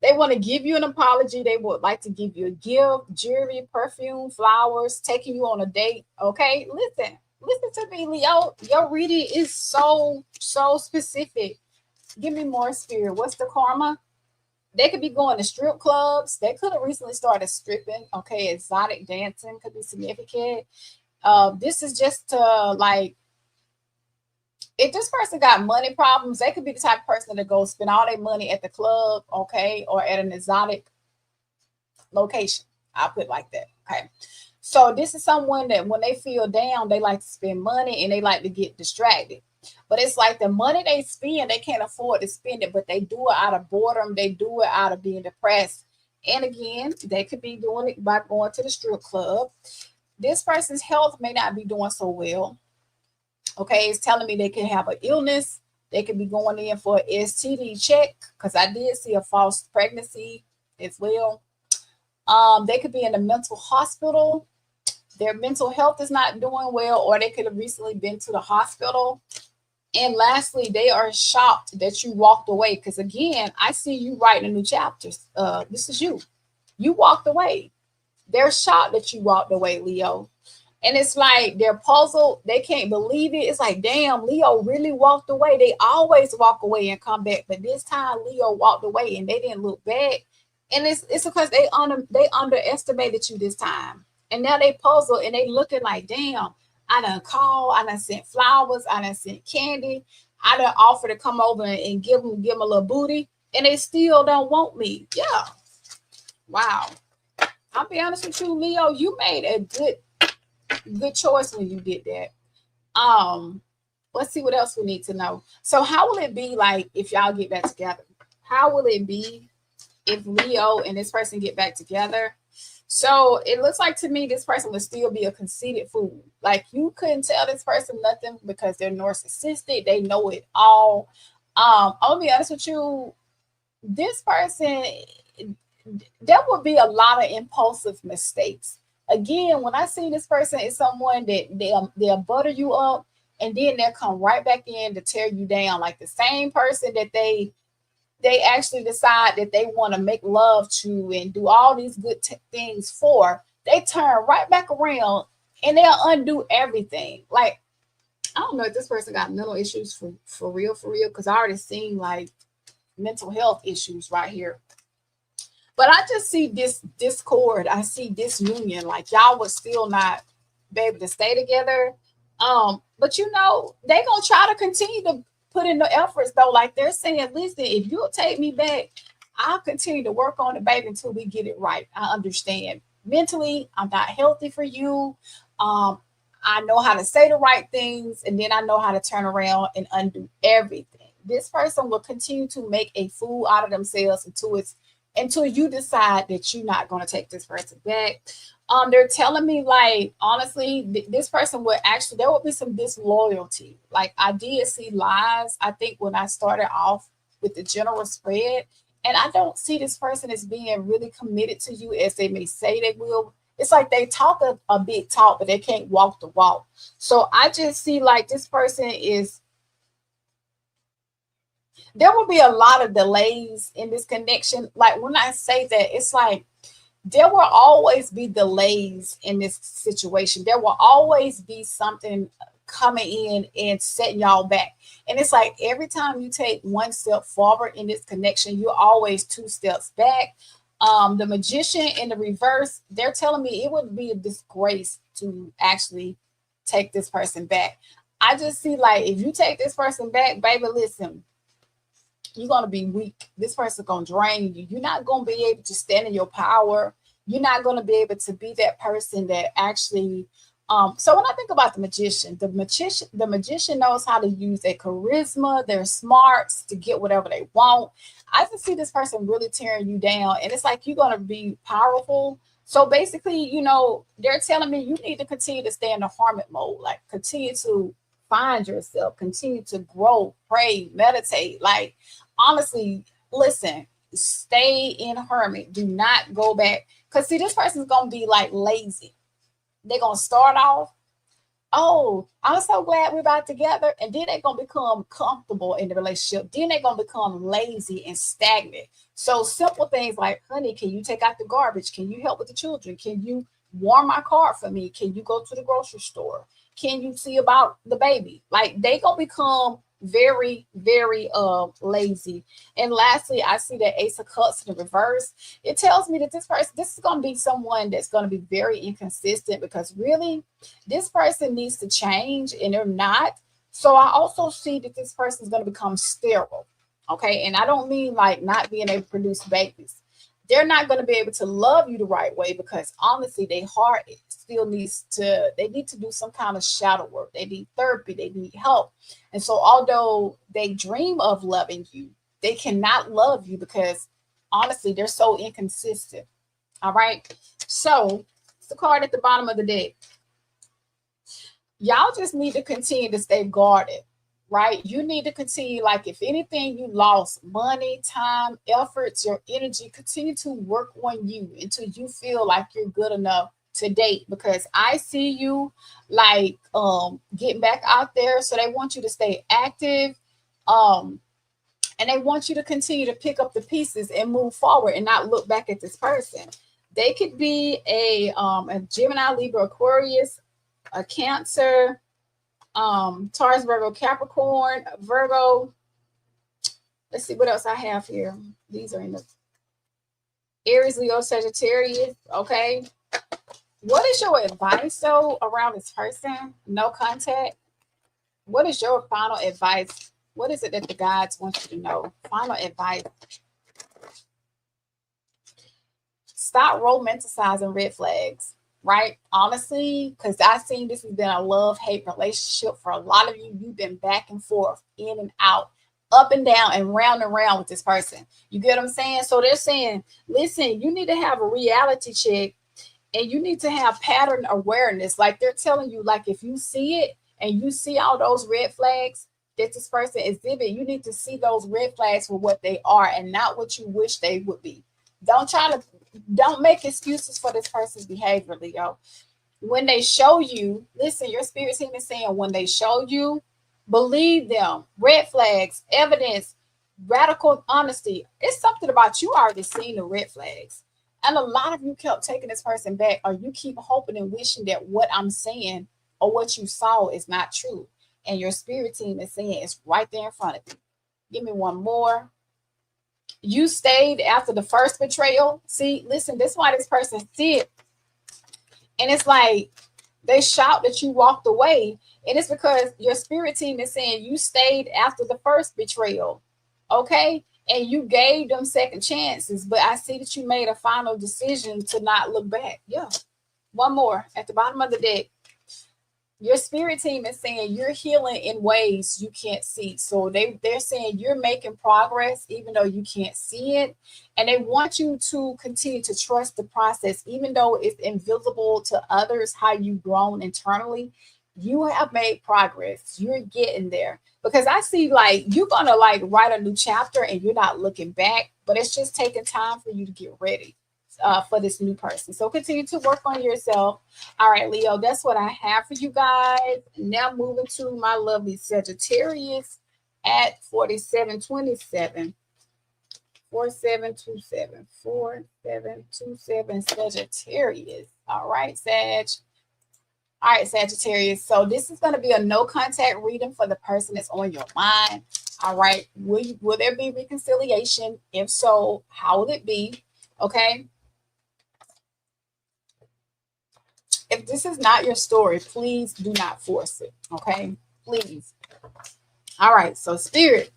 they want to give you an apology. They would like to give you a gift, jewelry, perfume, flowers, taking you on a date. Okay, listen to me, Leo. Your reading is so specific. Give me more, spirit. What's the karma? They could be going to strip clubs. They could have recently started stripping. Okay, exotic dancing could be significant. This is just like, if this person got money problems, they could be the type of person to go spend all their money at the club, okay, or at an exotic location. I'll put it like that. Okay. So this is someone that when they feel down, they like to spend money and they like to get distracted. But it's like the money they spend, they can't afford to spend it, but they do it out of boredom. They do it out of being depressed. And again, they could be doing it by going to the strip club. This person's health may not be doing so well. Okay, it's telling me they can have an illness. They could be going in for an STD check, because I did see a false pregnancy as well. They could be in a mental hospital. their mental health is not doing well, or they could have recently been to the hospital. And lastly, they are shocked that you walked away. Because again, I see you writing a new chapter. This is you. You walked away. They're shocked that you walked away, Leo. And it's like they're puzzled. They can't believe it. It's like, damn, Leo really walked away. They always walk away and come back. But this time Leo walked away and they didn't look back. And it's because they underestimated you this time. And now they puzzled and they looking like, damn, I done called, I done sent flowers, I done sent candy, I done offered to come over and give them a little booty, and they still don't want me. Yeah. Wow. I'll be honest with you, Leo, you made a good choice when you did that. Let's see what else we need to know. So how will it be like if y'all get back together? How will it be if Leo and this person get back together? So it looks like to me this person would still be a conceited fool. Like you couldn't tell this person nothing because they're narcissistic. They know it all. I'll be honest with you. This person, there would be a lot of impulsive mistakes. Again, when I see this person, it's someone that they'll butter you up and then they'll come right back in to tear you down. Like the same person that they actually decide that they want to make love to and do all these good things for, they turn right back around and they'll undo everything. Like, I don't know if this person got mental issues for real, because I already seen like mental health issues right here. But I just see this discord. I see disunion. Like y'all would still not be able to stay together. But you know, they gonna try to continue to put in the efforts though. Like they're saying, listen, if you'll take me back, I'll continue to work on it, baby, until we get it right. I understand. Mentally, I'm not healthy for you. I know how to say the right things, and then I know how to turn around and undo everything. This person will continue to make a fool out of themselves until you decide that you're not going to take this person back. They're telling me, like, honestly, this person would actually, there would be some disloyalty. Like, I did see lies, I think, when I started off with the general spread. And I don't see this person as being really committed to you as they may say they will. It's like they talk a big talk, but they can't walk the walk. So I just see like this person is, there will be a lot of delays in this connection. Like when I say that, it's like there will always be delays in this situation. There will always be something coming in and setting y'all back. And it's like every time you take one step forward in this connection, you're always two steps back. The magician in the reverse, they're telling me it would be a disgrace to actually take this person back. I just see like if you take this person back, baby, listen, you're going to be weak. This person's going to drain you. You're not going to be able to stand in your power. You're not going to be able to be that person that actually. So when I think about the magician knows how to use their charisma, their smarts to get whatever they want. I can see this person really tearing you down, and it's like you're going to be powerful. So basically, you know, they're telling me you need to continue to stay in the hermit mode, like continue to find yourself, continue to grow, pray, meditate. Like, honestly, listen, stay in hermit. Do not go back. Because, see, this person's going to be, like, lazy. They're going to start off, oh, I'm so glad we're back together. And then they're going to become comfortable in the relationship. Then they're going to become lazy and stagnant. So simple things like, honey, can you take out the garbage? Can you help with the children? Can you warm my car for me? Can you go to the grocery store? Can you see about the baby? Like they gonna become very, very lazy. And lastly, I see that Ace of Cups in the reverse. It tells me that this is gonna be someone that's gonna be very inconsistent, because really this person needs to change and they're not. So I also see that this person is gonna become sterile. Okay, and I don't mean like not being able to produce babies. They're not going to be able to love you the right way, because honestly, their heart still they need to do some kind of shadow work. They need therapy. They need help. And so although they dream of loving you, they cannot love you because honestly, they're so inconsistent. All right. So it's the card at the bottom of the deck. Y'all just need to continue to stay guarded. Right? You need to continue, like if anything you lost, money, time, efforts, your energy, continue to work on you until you feel like you're good enough to date, because I see you like getting back out there. So they want you to stay active. And they want you to continue to pick up the pieces and move forward and not look back at this person. They could be a Gemini, Libra, Aquarius, a Cancer, Taurus, Virgo, Capricorn, Virgo. Let's see what else I have here. These are in the Aries, Leo, Sagittarius. Okay. What is your advice though around this person? No contact. What is your final advice? What is it that the gods want you to know? Final advice. Stop romanticizing red flags, right? Honestly, because I've seen this has been a love-hate relationship for a lot of you. You've been back and forth, in and out, up and down, and round with this person. You get what I'm saying? So they're saying, listen, you need to have a reality check, and you need to have pattern awareness. Like they're telling you, like if you see it and you see all those red flags that this person exhibit, you need to see those red flags for what they are and not what you wish they would be. Don't make excuses for this person's behavior, Leo. When they show you, listen, your spirit team is saying when they show you, believe them. Red flags, evidence, radical honesty. It's something about you already seeing the red flags. And a lot of you kept taking this person back, or you keep hoping and wishing that what I'm saying or what you saw is not true. And your spirit team is saying it's right there in front of you. Give me one more. You stayed after the first betrayal. See, listen, this is why this person see it. And it's like they shout that you walked away. And it's because your spirit team is saying you stayed after the first betrayal. Okay? And you gave them second chances. But I see that you made a final decision to not look back. Yeah. One more at the bottom of the deck. Your spirit team is saying you're healing in ways you can't see. So they're saying you're making progress even though you can't see it. And they want you to continue to trust the process, even though it's invisible to others how you've grown internally. You have made progress. You're getting there. Because I see like you're gonna like write a new chapter and you're not looking back, but it's just taking time for you to get ready. For this new person. So continue to work on yourself. All right, Leo, that's what I have for you guys. Now moving to my lovely Sagittarius at 4727. 4727. 4727 Sagittarius. All right, Sag. All right, Sagittarius. So this is going to be a no contact reading for the person that's on your mind. All right. Will there be reconciliation? If so, how will it be? Okay. If this is not your story, please do not force it. Okay, please. All right, so Spirit,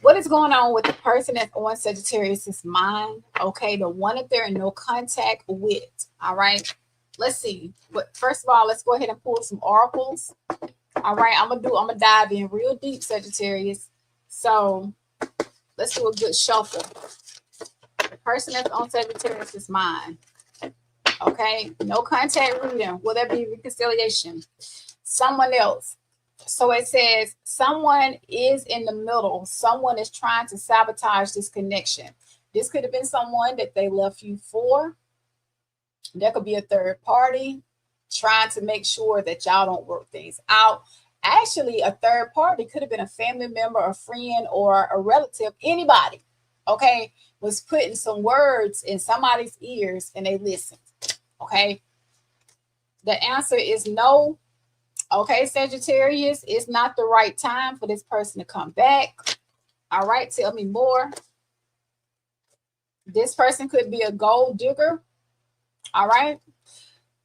what is going on with the person that's on Sagittarius' mind? Okay, the one that they're in no contact with. All right, let's see. But first of all, let's go ahead and pull some oracles. All right, I'm gonna dive in real deep, Sagittarius. So let's do a good shuffle. The person that's on Sagittarius' mind. Okay, no contact reading. Will there be reconciliation? Someone else. So it says someone is in the middle. Someone is trying to sabotage this connection. This could have been someone that they left you for. There could be a third party trying to make sure that y'all don't work things out. Actually, a third party could have been a family member, a friend, or a relative, anybody, okay, was putting some words in somebody's ears and they listened. Okay, the answer is no. Okay, Sagittarius, it's not the right time for this person to come back. All right, tell me more. This person could be a gold digger. All right,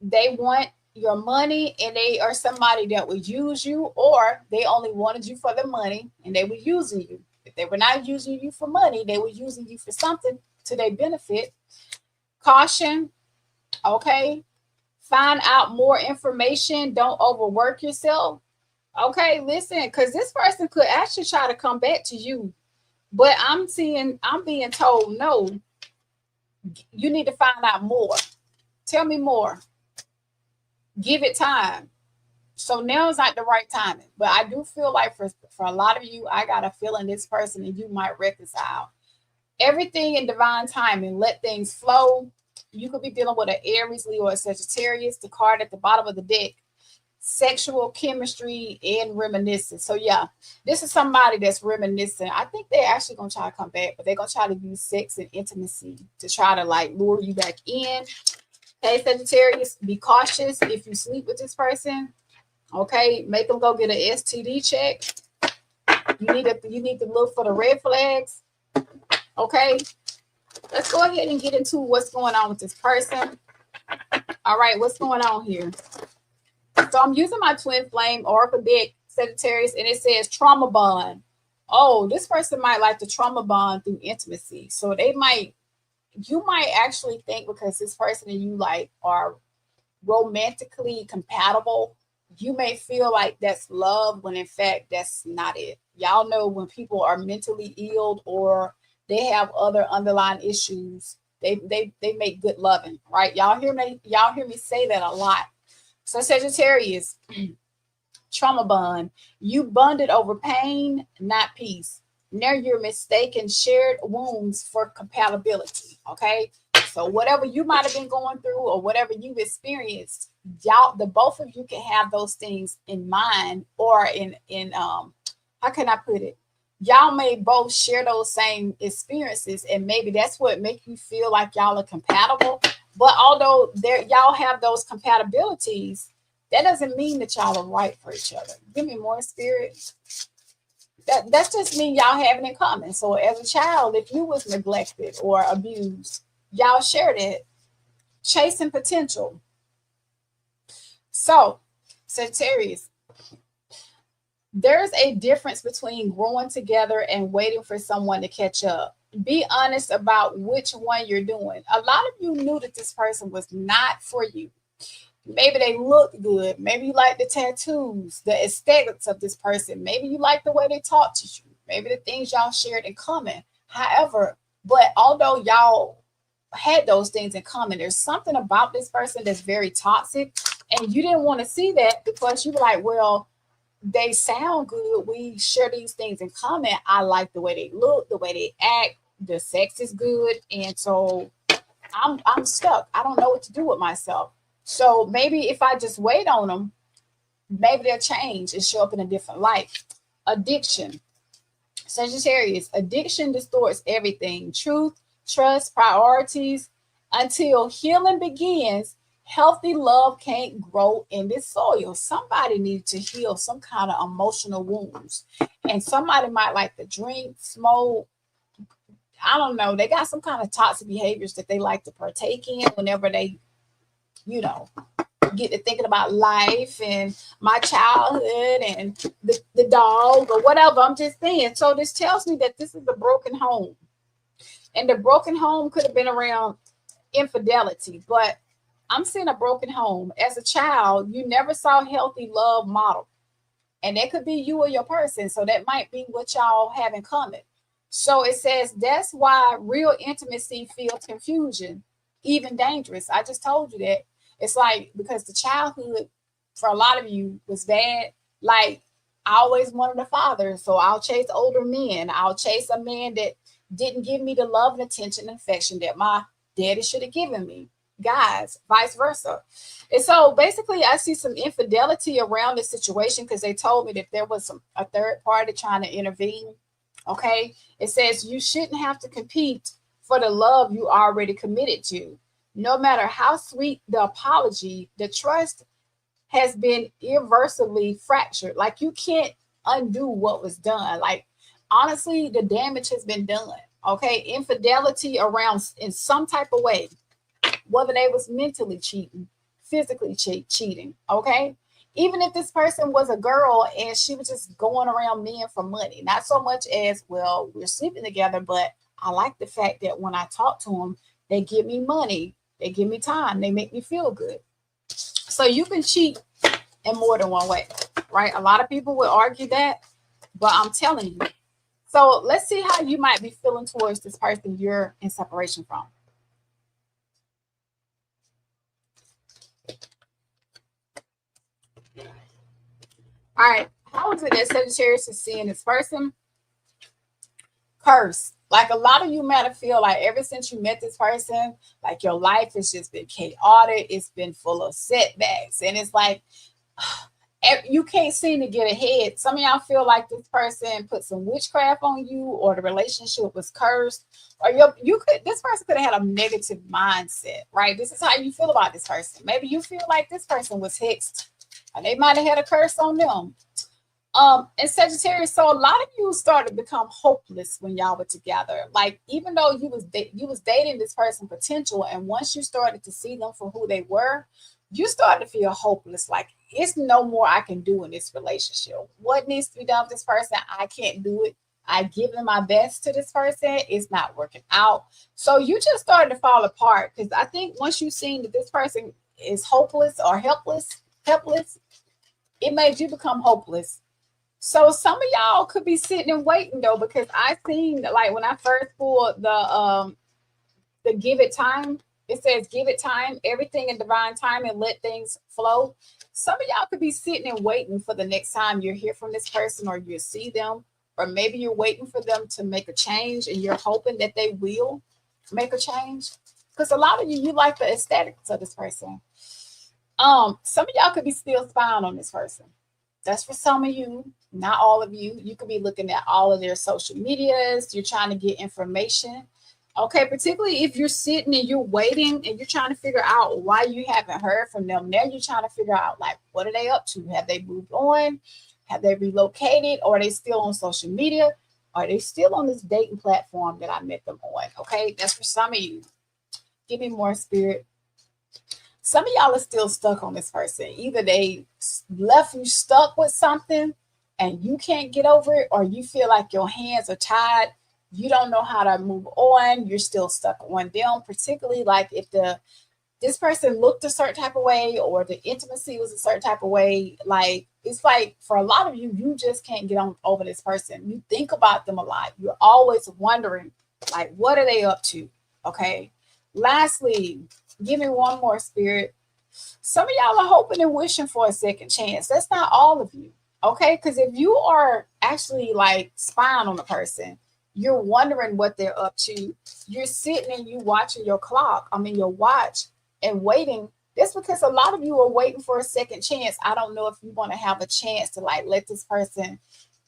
they want your money and they are somebody that would use you, or they only wanted you for the money and they were using you. If they were not using you for money, they were using you for something to their benefit. Caution. Okay, find out more information. Don't overwork yourself. Okay, listen, because this person could actually try to come back to you, but I'm being told no. You need to find out more. Tell me more. Give it time. So now is not the right timing, but I do feel like for a lot of you, I got a feeling this person and you might reconcile. Everything in divine timing. Let things flow. You could be dealing with an Aries, Leo, or Sagittarius. The card at the bottom of the deck, sexual chemistry and reminiscence. So yeah, this is somebody that's reminiscent. I think they're actually gonna try to come back, but they're gonna try to use sex and intimacy to try to like lure you back in. Okay, Sagittarius, be cautious if you sleep with this person. Okay, make them go get an STD check. You need to look for the red flags. Okay, let's go ahead and get into what's going on with this person. All right, what's going on here? So I'm using my twin flame oracle deck, Sagittarius, and it says trauma bond. Oh, this person might like the trauma bond through intimacy. So you might actually think because this person and you like are romantically compatible, you may feel like that's love when in fact that's not it. Y'all know when people are mentally ill or they have other underlying issues, they make good loving, right? Y'all hear me say that a lot. So Sagittarius, trauma bond. You bonded over pain, not peace. Now you're mistaken shared wounds for compatibility. Okay. So whatever you might have been going through or whatever you've experienced, the both of you can have those things in mind or in how can I put it? Y'all may both share those same experiences, and maybe that's what makes you feel like y'all are compatible. But although y'all have those compatibilities, that doesn't mean that y'all are right for each other. Give me more, spirit. That's just mean y'all having in common. So as a child, if you was neglected or abused, y'all shared it. Chasing potential. So, Sagittarius, there's a difference between growing together and waiting for someone to catch up. Be honest about which one you're doing. A lot of you knew that this person was not for you. Maybe they looked good. Maybe you like the tattoos, the aesthetics of this person. Maybe you like the way they talk to you. Maybe the things y'all shared in common. However, but although y'all had those things in common, there's something about this person that's very toxic, and you didn't want to see that because you were like, well, they sound good. We share these things in common. I like the way they look, the way they act. The sex is good, and so I'm stuck. I don't know what to do with myself. So maybe if I just wait on them, maybe they'll change and show up in a different light. Addiction. Sagittarius, addiction distorts everything. Truth, trust, priorities. Until healing begins, healthy love can't grow in this soil. Somebody needs to heal some kind of emotional wounds. And somebody might like to drink, smoke. I don't know. They got some kind of toxic behaviors that they like to partake in whenever they, get to thinking about life and my childhood and the dog or whatever. I'm just saying. So this tells me that this is a broken home. And the broken home could have been around infidelity, but I'm seeing a broken home. As a child, you never saw healthy love model. And that could be you or your person. So that might be what y'all have in common. So it says that's why real intimacy feels confusion, even dangerous. I just told you that. It's like because the childhood for a lot of you was bad. Like I always wanted a father, so I'll chase older men. I'll chase a man that didn't give me the love and attention and affection that my daddy should have given me. Guys, vice versa. And so basically I see some infidelity around this situation because they told me that there was a third party trying to intervene. Okay. It says you shouldn't have to compete for the love you already committed to. No matter how sweet the apology, the trust has been irreversibly fractured. Like you can't undo what was done. Like honestly, the damage has been done. Okay. Infidelity around in some type of way, whether they was mentally cheating, physically cheating. Okay. Even if this person was a girl and she was just going around men for money, not so much as, well, we're sleeping together, but I like the fact that when I talk to them, they give me money, they give me time, they make me feel good. So you can cheat in more than one way, right? A lot of people would argue that, but I'm telling you. So let's see how you might be feeling towards this person you're in separation from. All right. How is it that Sagittarius is seeing this person? Curse. Like a lot of you might feel like ever since you met this person, like your life has just been chaotic. It's been full of setbacks. And it's like, you can't seem to get ahead. Some of y'all feel like this person put some witchcraft on you, or the relationship was cursed, or this person could have had a negative mindset, right? This is how you feel about this person. Maybe you feel like this person was hexed, and they might have had a curse on them. And Sagittarius, so a lot of you started to become hopeless when y'all were together. Like, even though you was dating this person potential, and once you started to see them for who they were, you started to feel hopeless. Like, it's no more I can do in this relationship. What needs to be done with this person? I can't do it. I give them my best to this person. It's not working out. So you just started to fall apart, because I think once you seen that this person is hopeless or helpless, it made you become hopeless. So some of y'all could be sitting and waiting though, because I seen, like, when I first pulled the give it time, it says give it time, everything in divine time, and let things flow. Some of y'all could be sitting and waiting for the next time you hear from this person, or you see them, or maybe you're waiting for them to make a change, and you're hoping that they will make a change. Because a lot of you like the aesthetics of this person. Some of y'all could be still spying on this person. That's for some of you, not all of you. You could be looking at all of their social medias. You're trying to get information. Okay, particularly if you're sitting and you're waiting and you're trying to figure out why you haven't heard from them. Now you're trying to figure out, like, what are they up to? Have they moved on? Have they relocated? Or are they still on social media? Are they still on this dating platform that I met them on? Okay, that's for some of you. Give me more, Spirit. Some of y'all are still stuck on this person. Either they left you stuck with something and you can't get over it, or you feel like your hands are tied. You don't know how to move on. You're still stuck on them, particularly like if this person looked a certain type of way, or the intimacy was a certain type of way. Like, it's like for a lot of you, you just can't get on over this person. You think about them a lot. You're always wondering, like, what are they up to? Okay. Lastly, give me one more, Spirit. Some of y'all are hoping and wishing for a second chance. That's not all of you. Okay. Because if you are actually like spying on a person, you're wondering what they're up to. You're sitting and you watching your clock, your watch, and waiting. That's because a lot of you are waiting for a second chance. I don't know if you want to have a chance to, like, let this person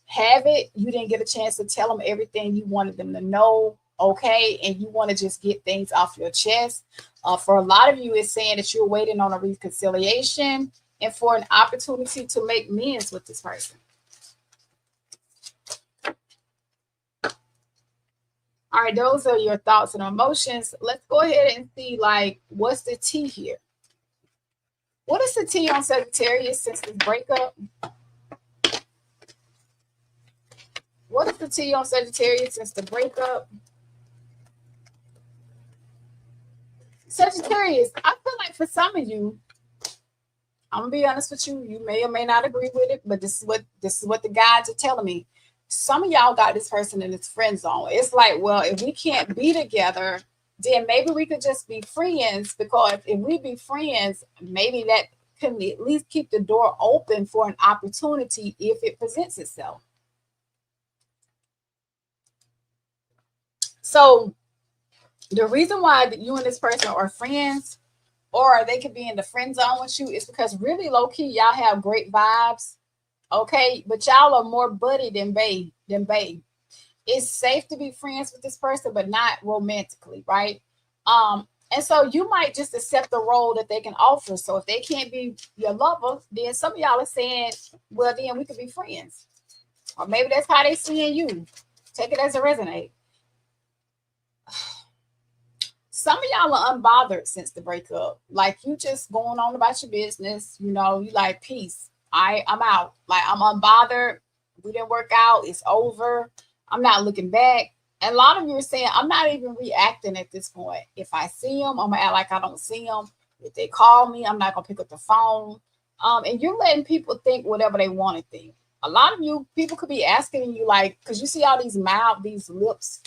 have it. You didn't get a chance to tell them everything you wanted them to know. Okay. And you want to just get things off your chest. For a lot of you, it's saying that you're waiting on a reconciliation and for an opportunity to make amends with this person. All right, those are your thoughts and emotions. Let's go ahead and see, like, what's the tea here? What is the tea on Sagittarius since this breakup? What is the tea on Sagittarius since the breakup? Sagittarius, I feel like for some of you, I'm gonna be honest with you, you may or may not agree with it, but this is what the guides are telling me. Some of y'all got this person in its friend zone. It's like, well, if we can't be together, then maybe we could just be friends, because if we be friends, maybe that can at least keep the door open for an opportunity if it presents itself. So the reason why you and this person are friends, or they could be in the friend zone with you, is because really low key, y'all have great vibes. Okay, but y'all are more buddy than bae. It's safe to be friends with this person, but not romantically, right? And so you might just accept the role that they can offer. So if they can't be your lover, then some of y'all are saying, well, then we could be friends. Or maybe that's how they seeing you. Take it as a resonate. Some of y'all are unbothered since the breakup. Like, you just going on about your business. You like, peace. I'm out. Like, I'm unbothered. We didn't work out. It's over. I'm not looking back. And a lot of you are saying, I'm not even reacting at this point. If I see them, I'm going to act like I don't see them. If they call me, I'm not going to pick up the phone. And you're letting people think whatever they want to think. A lot of you, people could be asking you, like, because you see all these lips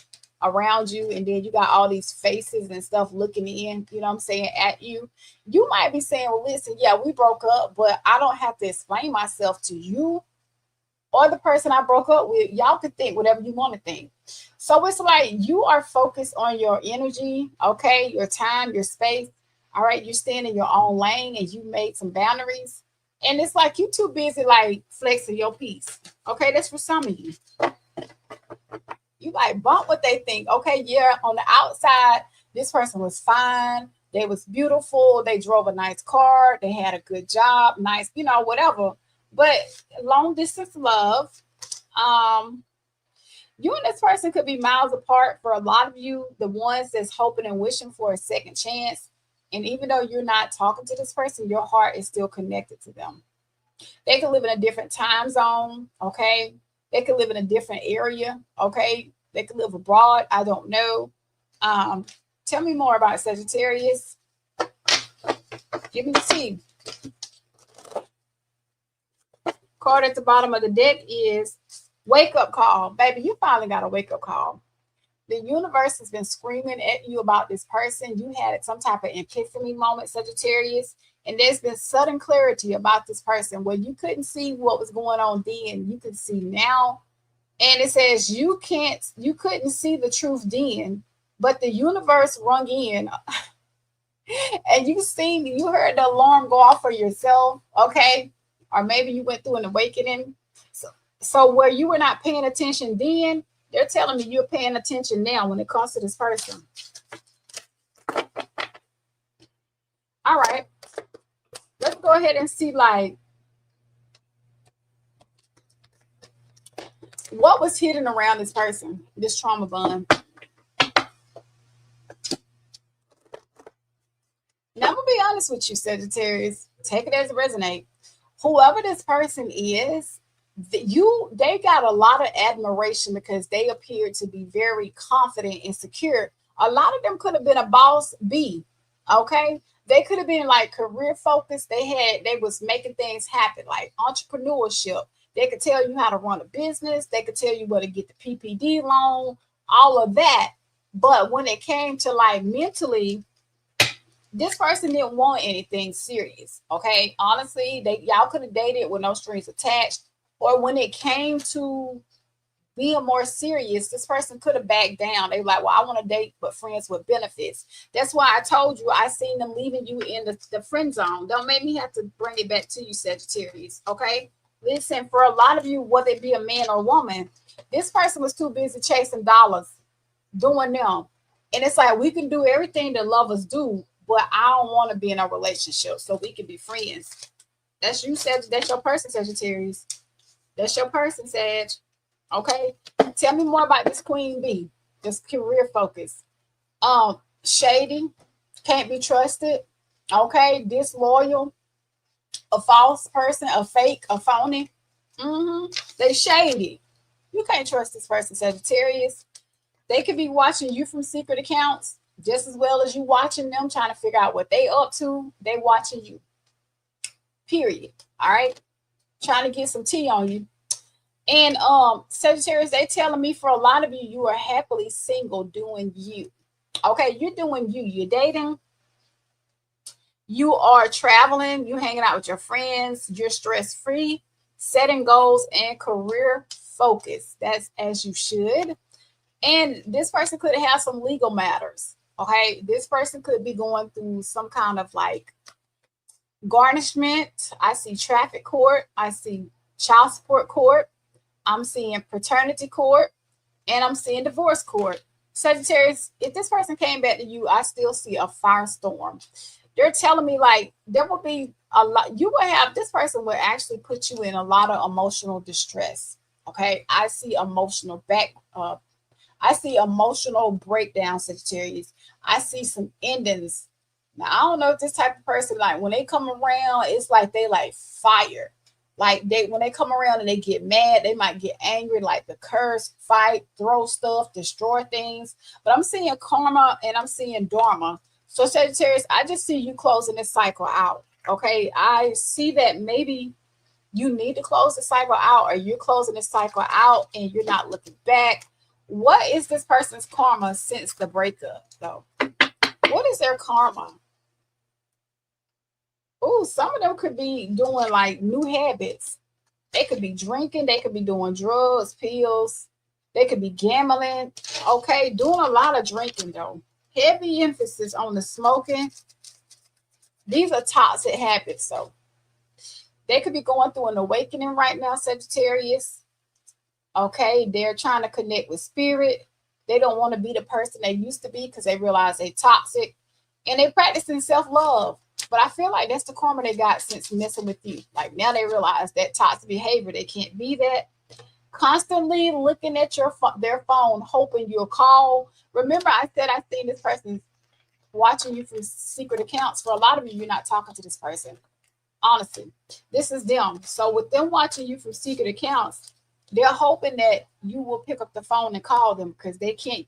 around you, and then you got all these faces and stuff looking in, at you. You might be saying, well, listen, yeah, we broke up, but I don't have to explain myself to you. or the person I broke up with. Y'all can think whatever you want to think. So it's like you are focused on your energy, okay, your time, your space. All right, you stand in your own lane and you made some boundaries. And it's like you too busy like flexing your piece. Okay, that's for some of you. You like bump what they think. Okay, yeah, on the outside, this person was fine. They was beautiful. They drove a nice car. They had a good job, nice, whatever. But long distance love, um, you and this person could be miles apart. For a lot of you, the ones that's hoping and wishing for a second chance. And even though you're not talking to this person, your heart is still connected to them. They could live in a different time zone, okay? They could live in a different area, okay? They could live abroad. I don't know. Tell me more about Sagittarius. Give me the tea. Card at the bottom of the deck is wake up call. Baby, you finally got a wake up call. The universe has been screaming at you about this person. You had some type of epiphany moment, Sagittarius, and there's been sudden clarity about this person where you couldn't see what was going on then. You can see now. And it says you couldn't see the truth then, but the universe rung in and you heard the alarm go off for yourself, okay? Or maybe you went through an awakening. So where you were not paying attention then, they're telling me you're paying attention now when it comes to this person. All right. Let's go ahead and see, like, what was hidden around this person, this trauma bond. Now, I'm going to be honest with you, Sagittarius. Take it as it resonates. Whoever this person is, they got a lot of admiration because they appeared to be very confident and secure. A lot of them could have been a boss bee, okay? They could have been like career focused. They was making things happen, like entrepreneurship. They could tell you how to run a business. They could tell you where to get the PPD loan, all of that. But when it came to like mentally, this person didn't want anything serious. Okay. Honestly, y'all could have dated with no strings attached. Or when it came to being more serious, this person could have backed down. They were like, well, I want to date but friends with benefits. That's why I told you I seen them leaving you in the friend zone. Don't make me have to bring it back to you, Sagittarius. Okay. Listen, for a lot of you, whether it be a man or woman, this person was too busy chasing dollars, doing them. And it's like, we can do everything that lovers do, but I don't want to be in a relationship, so we can be friends. That's you, that's your person, Sagittarius. That's your person, Sag. Okay. Tell me more about this queen bee, this career focus. Shady, can't be trusted. Okay. Disloyal, a false person, a fake, a phony. They shady. You can't trust this person, Sagittarius. They could be watching you from secret accounts just as well as you watching them, trying to figure out what they up to. They watching you. Period. All right. Trying to get some tea on you. And Sagittarius, they telling me for a lot of you, you are happily single doing you. Okay, you're doing you. You're dating. You are traveling. You're hanging out with your friends. You're stress-free, setting goals and career focus. That's as you should. And this person could have some legal matters. Okay, this person could be going through some kind of like garnishment. I see traffic court. I see child support court. I'm seeing paternity court, and I'm seeing divorce court. Sagittarius, if this person came back to you, I still see a firestorm. They're telling me like there will be a lot. You will have, this person will actually put you in a lot of emotional distress. Okay, I see emotional I see emotional breakdown, Sagittarius. I see some endings. Now I don't know if this type of person, like when they come around, it's like they like fire. Like when they come around and they get mad, they might get angry, like the curse, fight, throw stuff, destroy things. But I'm seeing karma and I'm seeing dharma. So Sagittarius, I just see you closing this cycle out. Okay. I see that maybe you need to close the cycle out, or you're closing this cycle out and you're not looking back. What is this person's karma since the breakup though? What is their karma? Oh, some of them could be doing like new habits. They could be drinking. They could be doing drugs, pills. They could be gambling. Okay, doing a lot of drinking though. Heavy emphasis on the smoking. These are toxic habits. So they could be going through an awakening right now, Sagittarius. Okay, they're trying to connect with spirit. They don't want to be the person they used to be because they realize they're toxic. And they're practicing self-love. But I feel like that's the karma they got since messing with you. Like now they realize that toxic behavior, they can't be that. Constantly looking at their phone, hoping you'll call. Remember, I said I seen this person watching you through secret accounts. For a lot of you, you're not talking to this person. Honestly, this is them. So with them watching you from secret accounts, they're hoping that you will pick up the phone and call them because they can't,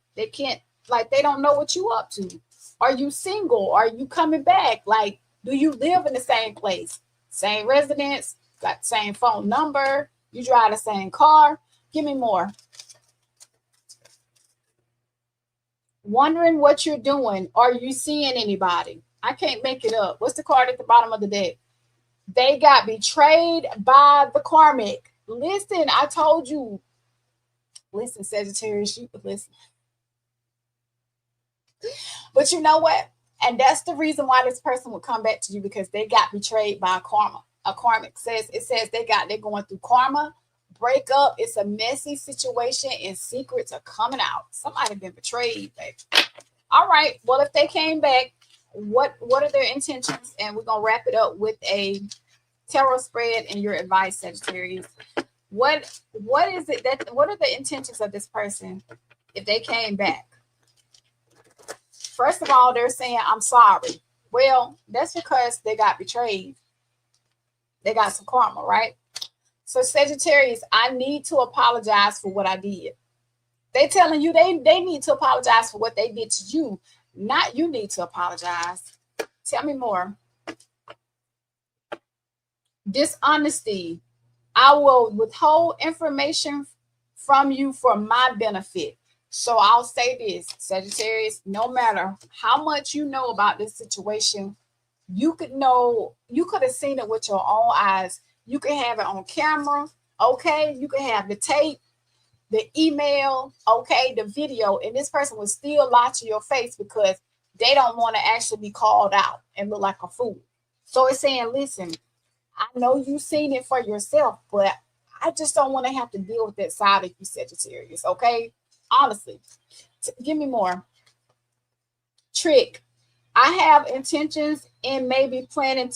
like, they don't know what you up to. Are you single? Are you coming back? Like, do you live in the same place? Same residence? Got the same phone number? You drive the same car? Give me more. Wondering what you're doing. Are you seeing anybody? I can't make it up. What's the card at the bottom of the deck? They got betrayed by the karmic. Listen, I told you. Listen, Sagittarius, you listen. But you know what? And that's the reason why this person would come back to you, because they got betrayed by a karmic. It says they're going through karma, breakup. It's a messy situation and secrets are coming out. Somebody been betrayed, baby. All right. Well, if they came back, what are their intentions? And we're gonna wrap it up with a tarot spread and your advice, Sagittarius. What is it that what are the intentions of this person if they came back? First of all, they're saying, I'm sorry. Well, that's because they got betrayed. They got some karma, right? So Sagittarius, I need to apologize for what I did. They telling you they need to apologize for what they did to you. Not you need to apologize. Tell me more. Dishonesty. I will withhold information from you for my benefit. So I'll say this, Sagittarius, no matter how much you know about this situation, you could have seen it with your own eyes. You can have it on camera, okay? You can have the tape, the email, okay, the video, and this person will still lie to your face because they don't want to actually be called out and look like a fool. So it's saying, listen, I know you've seen it for yourself, but I just don't want to have to deal with that side of you, Sagittarius, okay? Honestly, give me more. Trick. I have intentions and maybe planning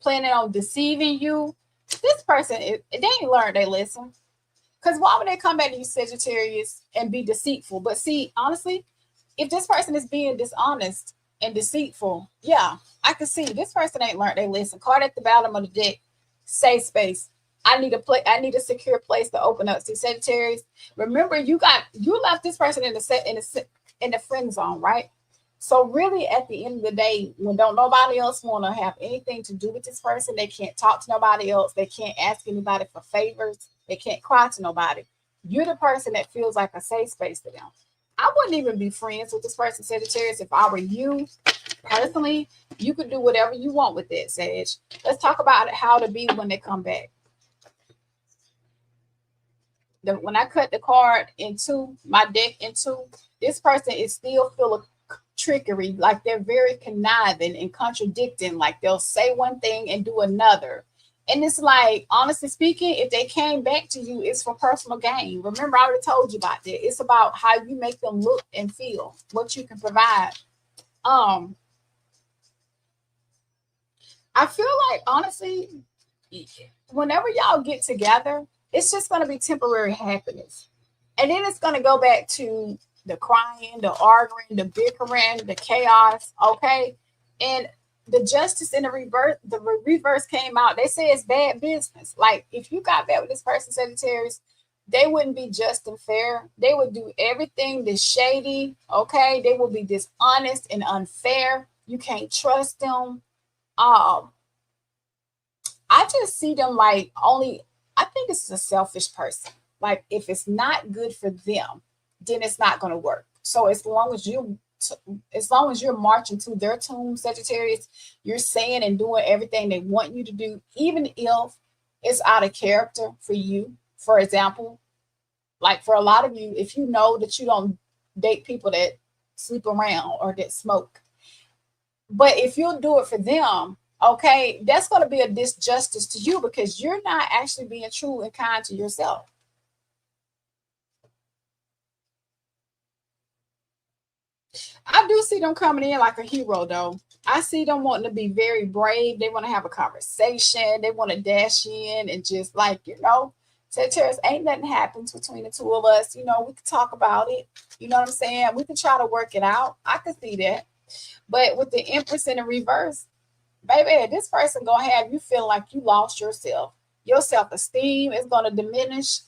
on deceiving you. This person, they ain't learned they listen. Because why would they come back to you, Sagittarius, and be deceitful? But see, honestly, if this person is being dishonest and deceitful, yeah, I can see this person ain't learned they listen. Card at the bottom of the deck, safe space. I need a secure place to open up. See, Sagittarius, remember you left this person in the friend zone, right? So really at the end of the day, when don't nobody else want to have anything to do with this person, they can't talk to nobody else, they can't ask anybody for favors, they can't cry to nobody. You're the person that feels like a safe space to them. I wouldn't even be friends with this person, Sagittarius. If I were you personally, you could do whatever you want with it, Sag. Let's talk about how to be when they come back. When I cut the card into my deck into, this person is still full of trickery. Like they're very conniving and contradicting. Like they'll say one thing and do another. And it's like, honestly speaking, if they came back to you, it's for personal gain. Remember, I already told you about that. It's about how you make them look and feel, what you can provide. I feel like, honestly, whenever y'all get together, it's just going to be temporary happiness. And then it's going to go back to the crying, the arguing, the bickering, the chaos, okay? And the justice in the reverse came out. They say it's bad business. Like, if you got back with this person, Sagittarius, they wouldn't be just and fair. They would do everything that's shady, okay? They would be dishonest and unfair. You can't trust them. I just see them like I think it's a selfish person. Like if it's not good for them, then it's not going to work. So as long as you're marching to their tune, Sagittarius, you're saying and doing everything they want you to do, even if it's out of character for you. For example, like for a lot of you, if you know that you don't date people that sleep around or that smoke, but if you'll do it for them, okay, that's going to be a disjustice to you because you're not actually being true and kind to yourself. I do see them coming in like a hero, though. I see them wanting to be very brave. They want to have a conversation. They want to dash in and just like, Sagittarius, ain't nothing happens between the two of us. We could talk about it. You know what I'm saying? We could try to work it out. I could see that. But with the Empress in the reverse, baby, this person gonna have you feeling like you lost yourself. Your self-esteem is gonna diminish.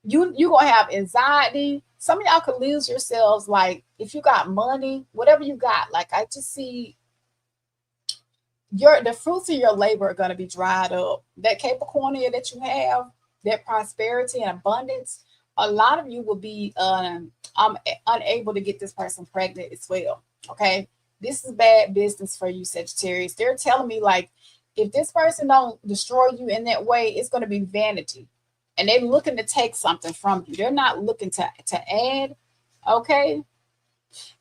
You gonna have anxiety. Some of y'all could lose yourselves. Like if you got money, whatever you got, like I just see the fruits of your labor are gonna be dried up. That Capricornia that you have, that prosperity and abundance, a lot of you will be unable to get this person pregnant as well. Okay. This is bad business for you, Sagittarius. They're telling me like, if this person don't destroy you in that way, it's going to be vanity. And they're looking to take something from you. They're not looking to add. Okay.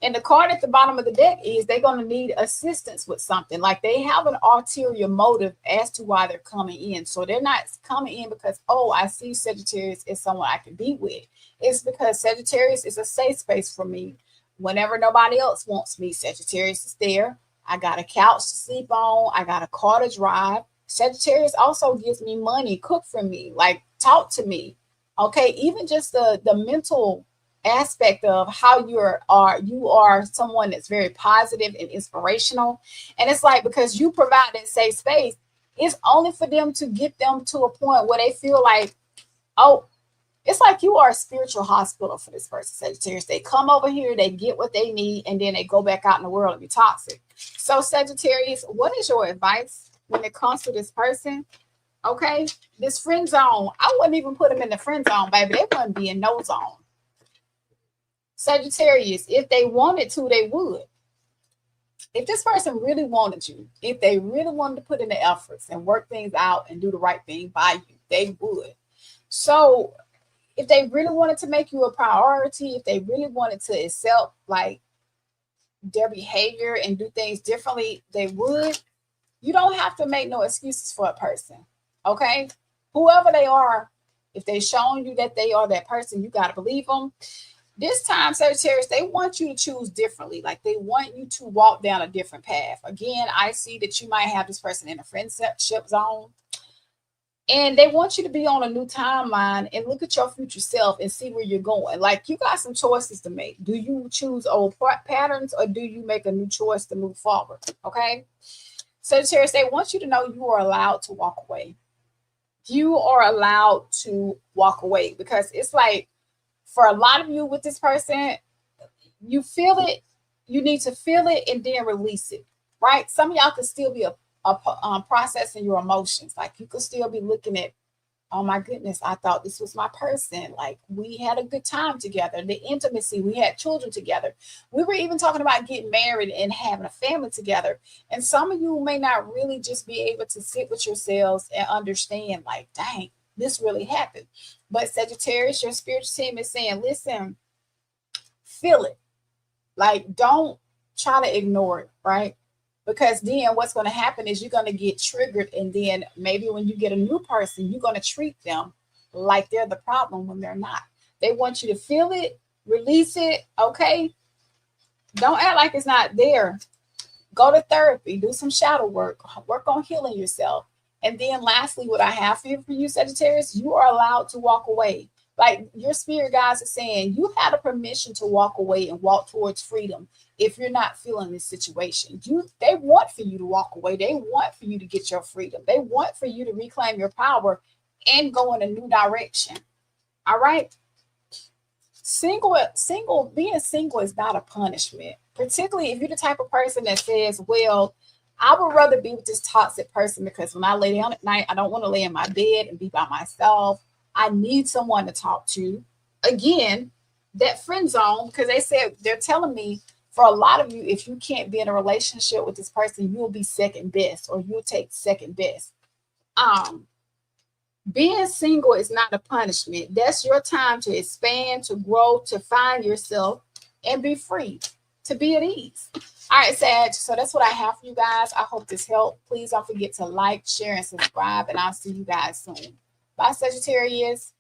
And the card at the bottom of the deck is they're going to need assistance with something. Like they have an ulterior motive as to why they're coming in. So they're not coming in because, oh, I see Sagittarius is someone I can be with. It's because Sagittarius is a safe space for me. Whenever nobody else wants me, Sagittarius is there. I got a couch to sleep on. I got a car to drive. Sagittarius also gives me money, cook for me, like talk to me. Okay, even just the mental aspect of how you are someone that's very positive and inspirational. And it's like because you provide that safe space, it's only for them to get them to a point where they feel like, oh, it's like you are a spiritual hospital for this person, Sagittarius. They come over here, they get what they need, and then they go back out in the world and be toxic. So, Sagittarius, what is your advice when it comes to this person? Okay, this friend zone, I wouldn't even put them in the friend zone, baby. They wouldn't be in no zone. Sagittarius, if they wanted to, they would. If this person really wanted you, if they really wanted to put in the efforts and work things out and do the right thing by you, they would. So, if they really wanted to make you a priority, if they really wanted to accept like their behavior and do things differently, they would. You don't have to make no excuses for a person. Okay. Whoever they are, if they've shown you that they are that person, you got to believe them. This time, Sagittarius, they want you to choose differently. Like they want you to walk down a different path. Again, I see that you might have this person in a friendship zone. And they want you to be on a new timeline and look at your future self and see where you're going. Like you got some choices to make. Do you choose old patterns or do you make a new choice to move forward? Okay. Sagittarius, they want you to know you are allowed to walk away. You are allowed to walk away because it's like for a lot of you with this person, you feel it. You need to feel it and then release it. Right. Some of y'all could still be processing your emotions. Like you could still be looking at, oh my goodness, I thought this was my person. Like we had a good time together, the intimacy, we had children together. We were even talking about getting married and having a family together. And some of you may not really just be able to sit with yourselves and understand like, dang, this really happened. But Sagittarius, your spiritual team is saying, listen, feel it. Like don't try to ignore it, right? Because then what's going to happen is you're going to get triggered. And then maybe when you get a new person, you're going to treat them like they're the problem when they're not. They want you to feel it, release it. Okay. Don't act like it's not there. Go to therapy, do some shadow work on healing yourself. And then lastly, what I have here for you, Sagittarius, you are allowed to walk away. Like your spirit guides are saying, you had a permission to walk away and walk towards freedom. If you're not feeling this situation, they want for you to walk away. They want for you to get your freedom. They want for you to reclaim your power and go in a new direction. All right. Being single is not a punishment, particularly if you're the type of person that says, well, I would rather be with this toxic person because when I lay down at night, I don't want to lay in my bed and be by myself. I need someone to talk to. Again, that friend zone, because they're telling me for a lot of you, if you can't be in a relationship with this person, you'll be second best or you'll take second best. Being single is not a punishment. That's your time to expand, to grow, to find yourself, and be free, to be at ease. All right, Sag. So that's what I have for you guys. I hope this helped. Please don't forget to like, share, and subscribe. And I'll see you guys soon. Bye, Sagittarius.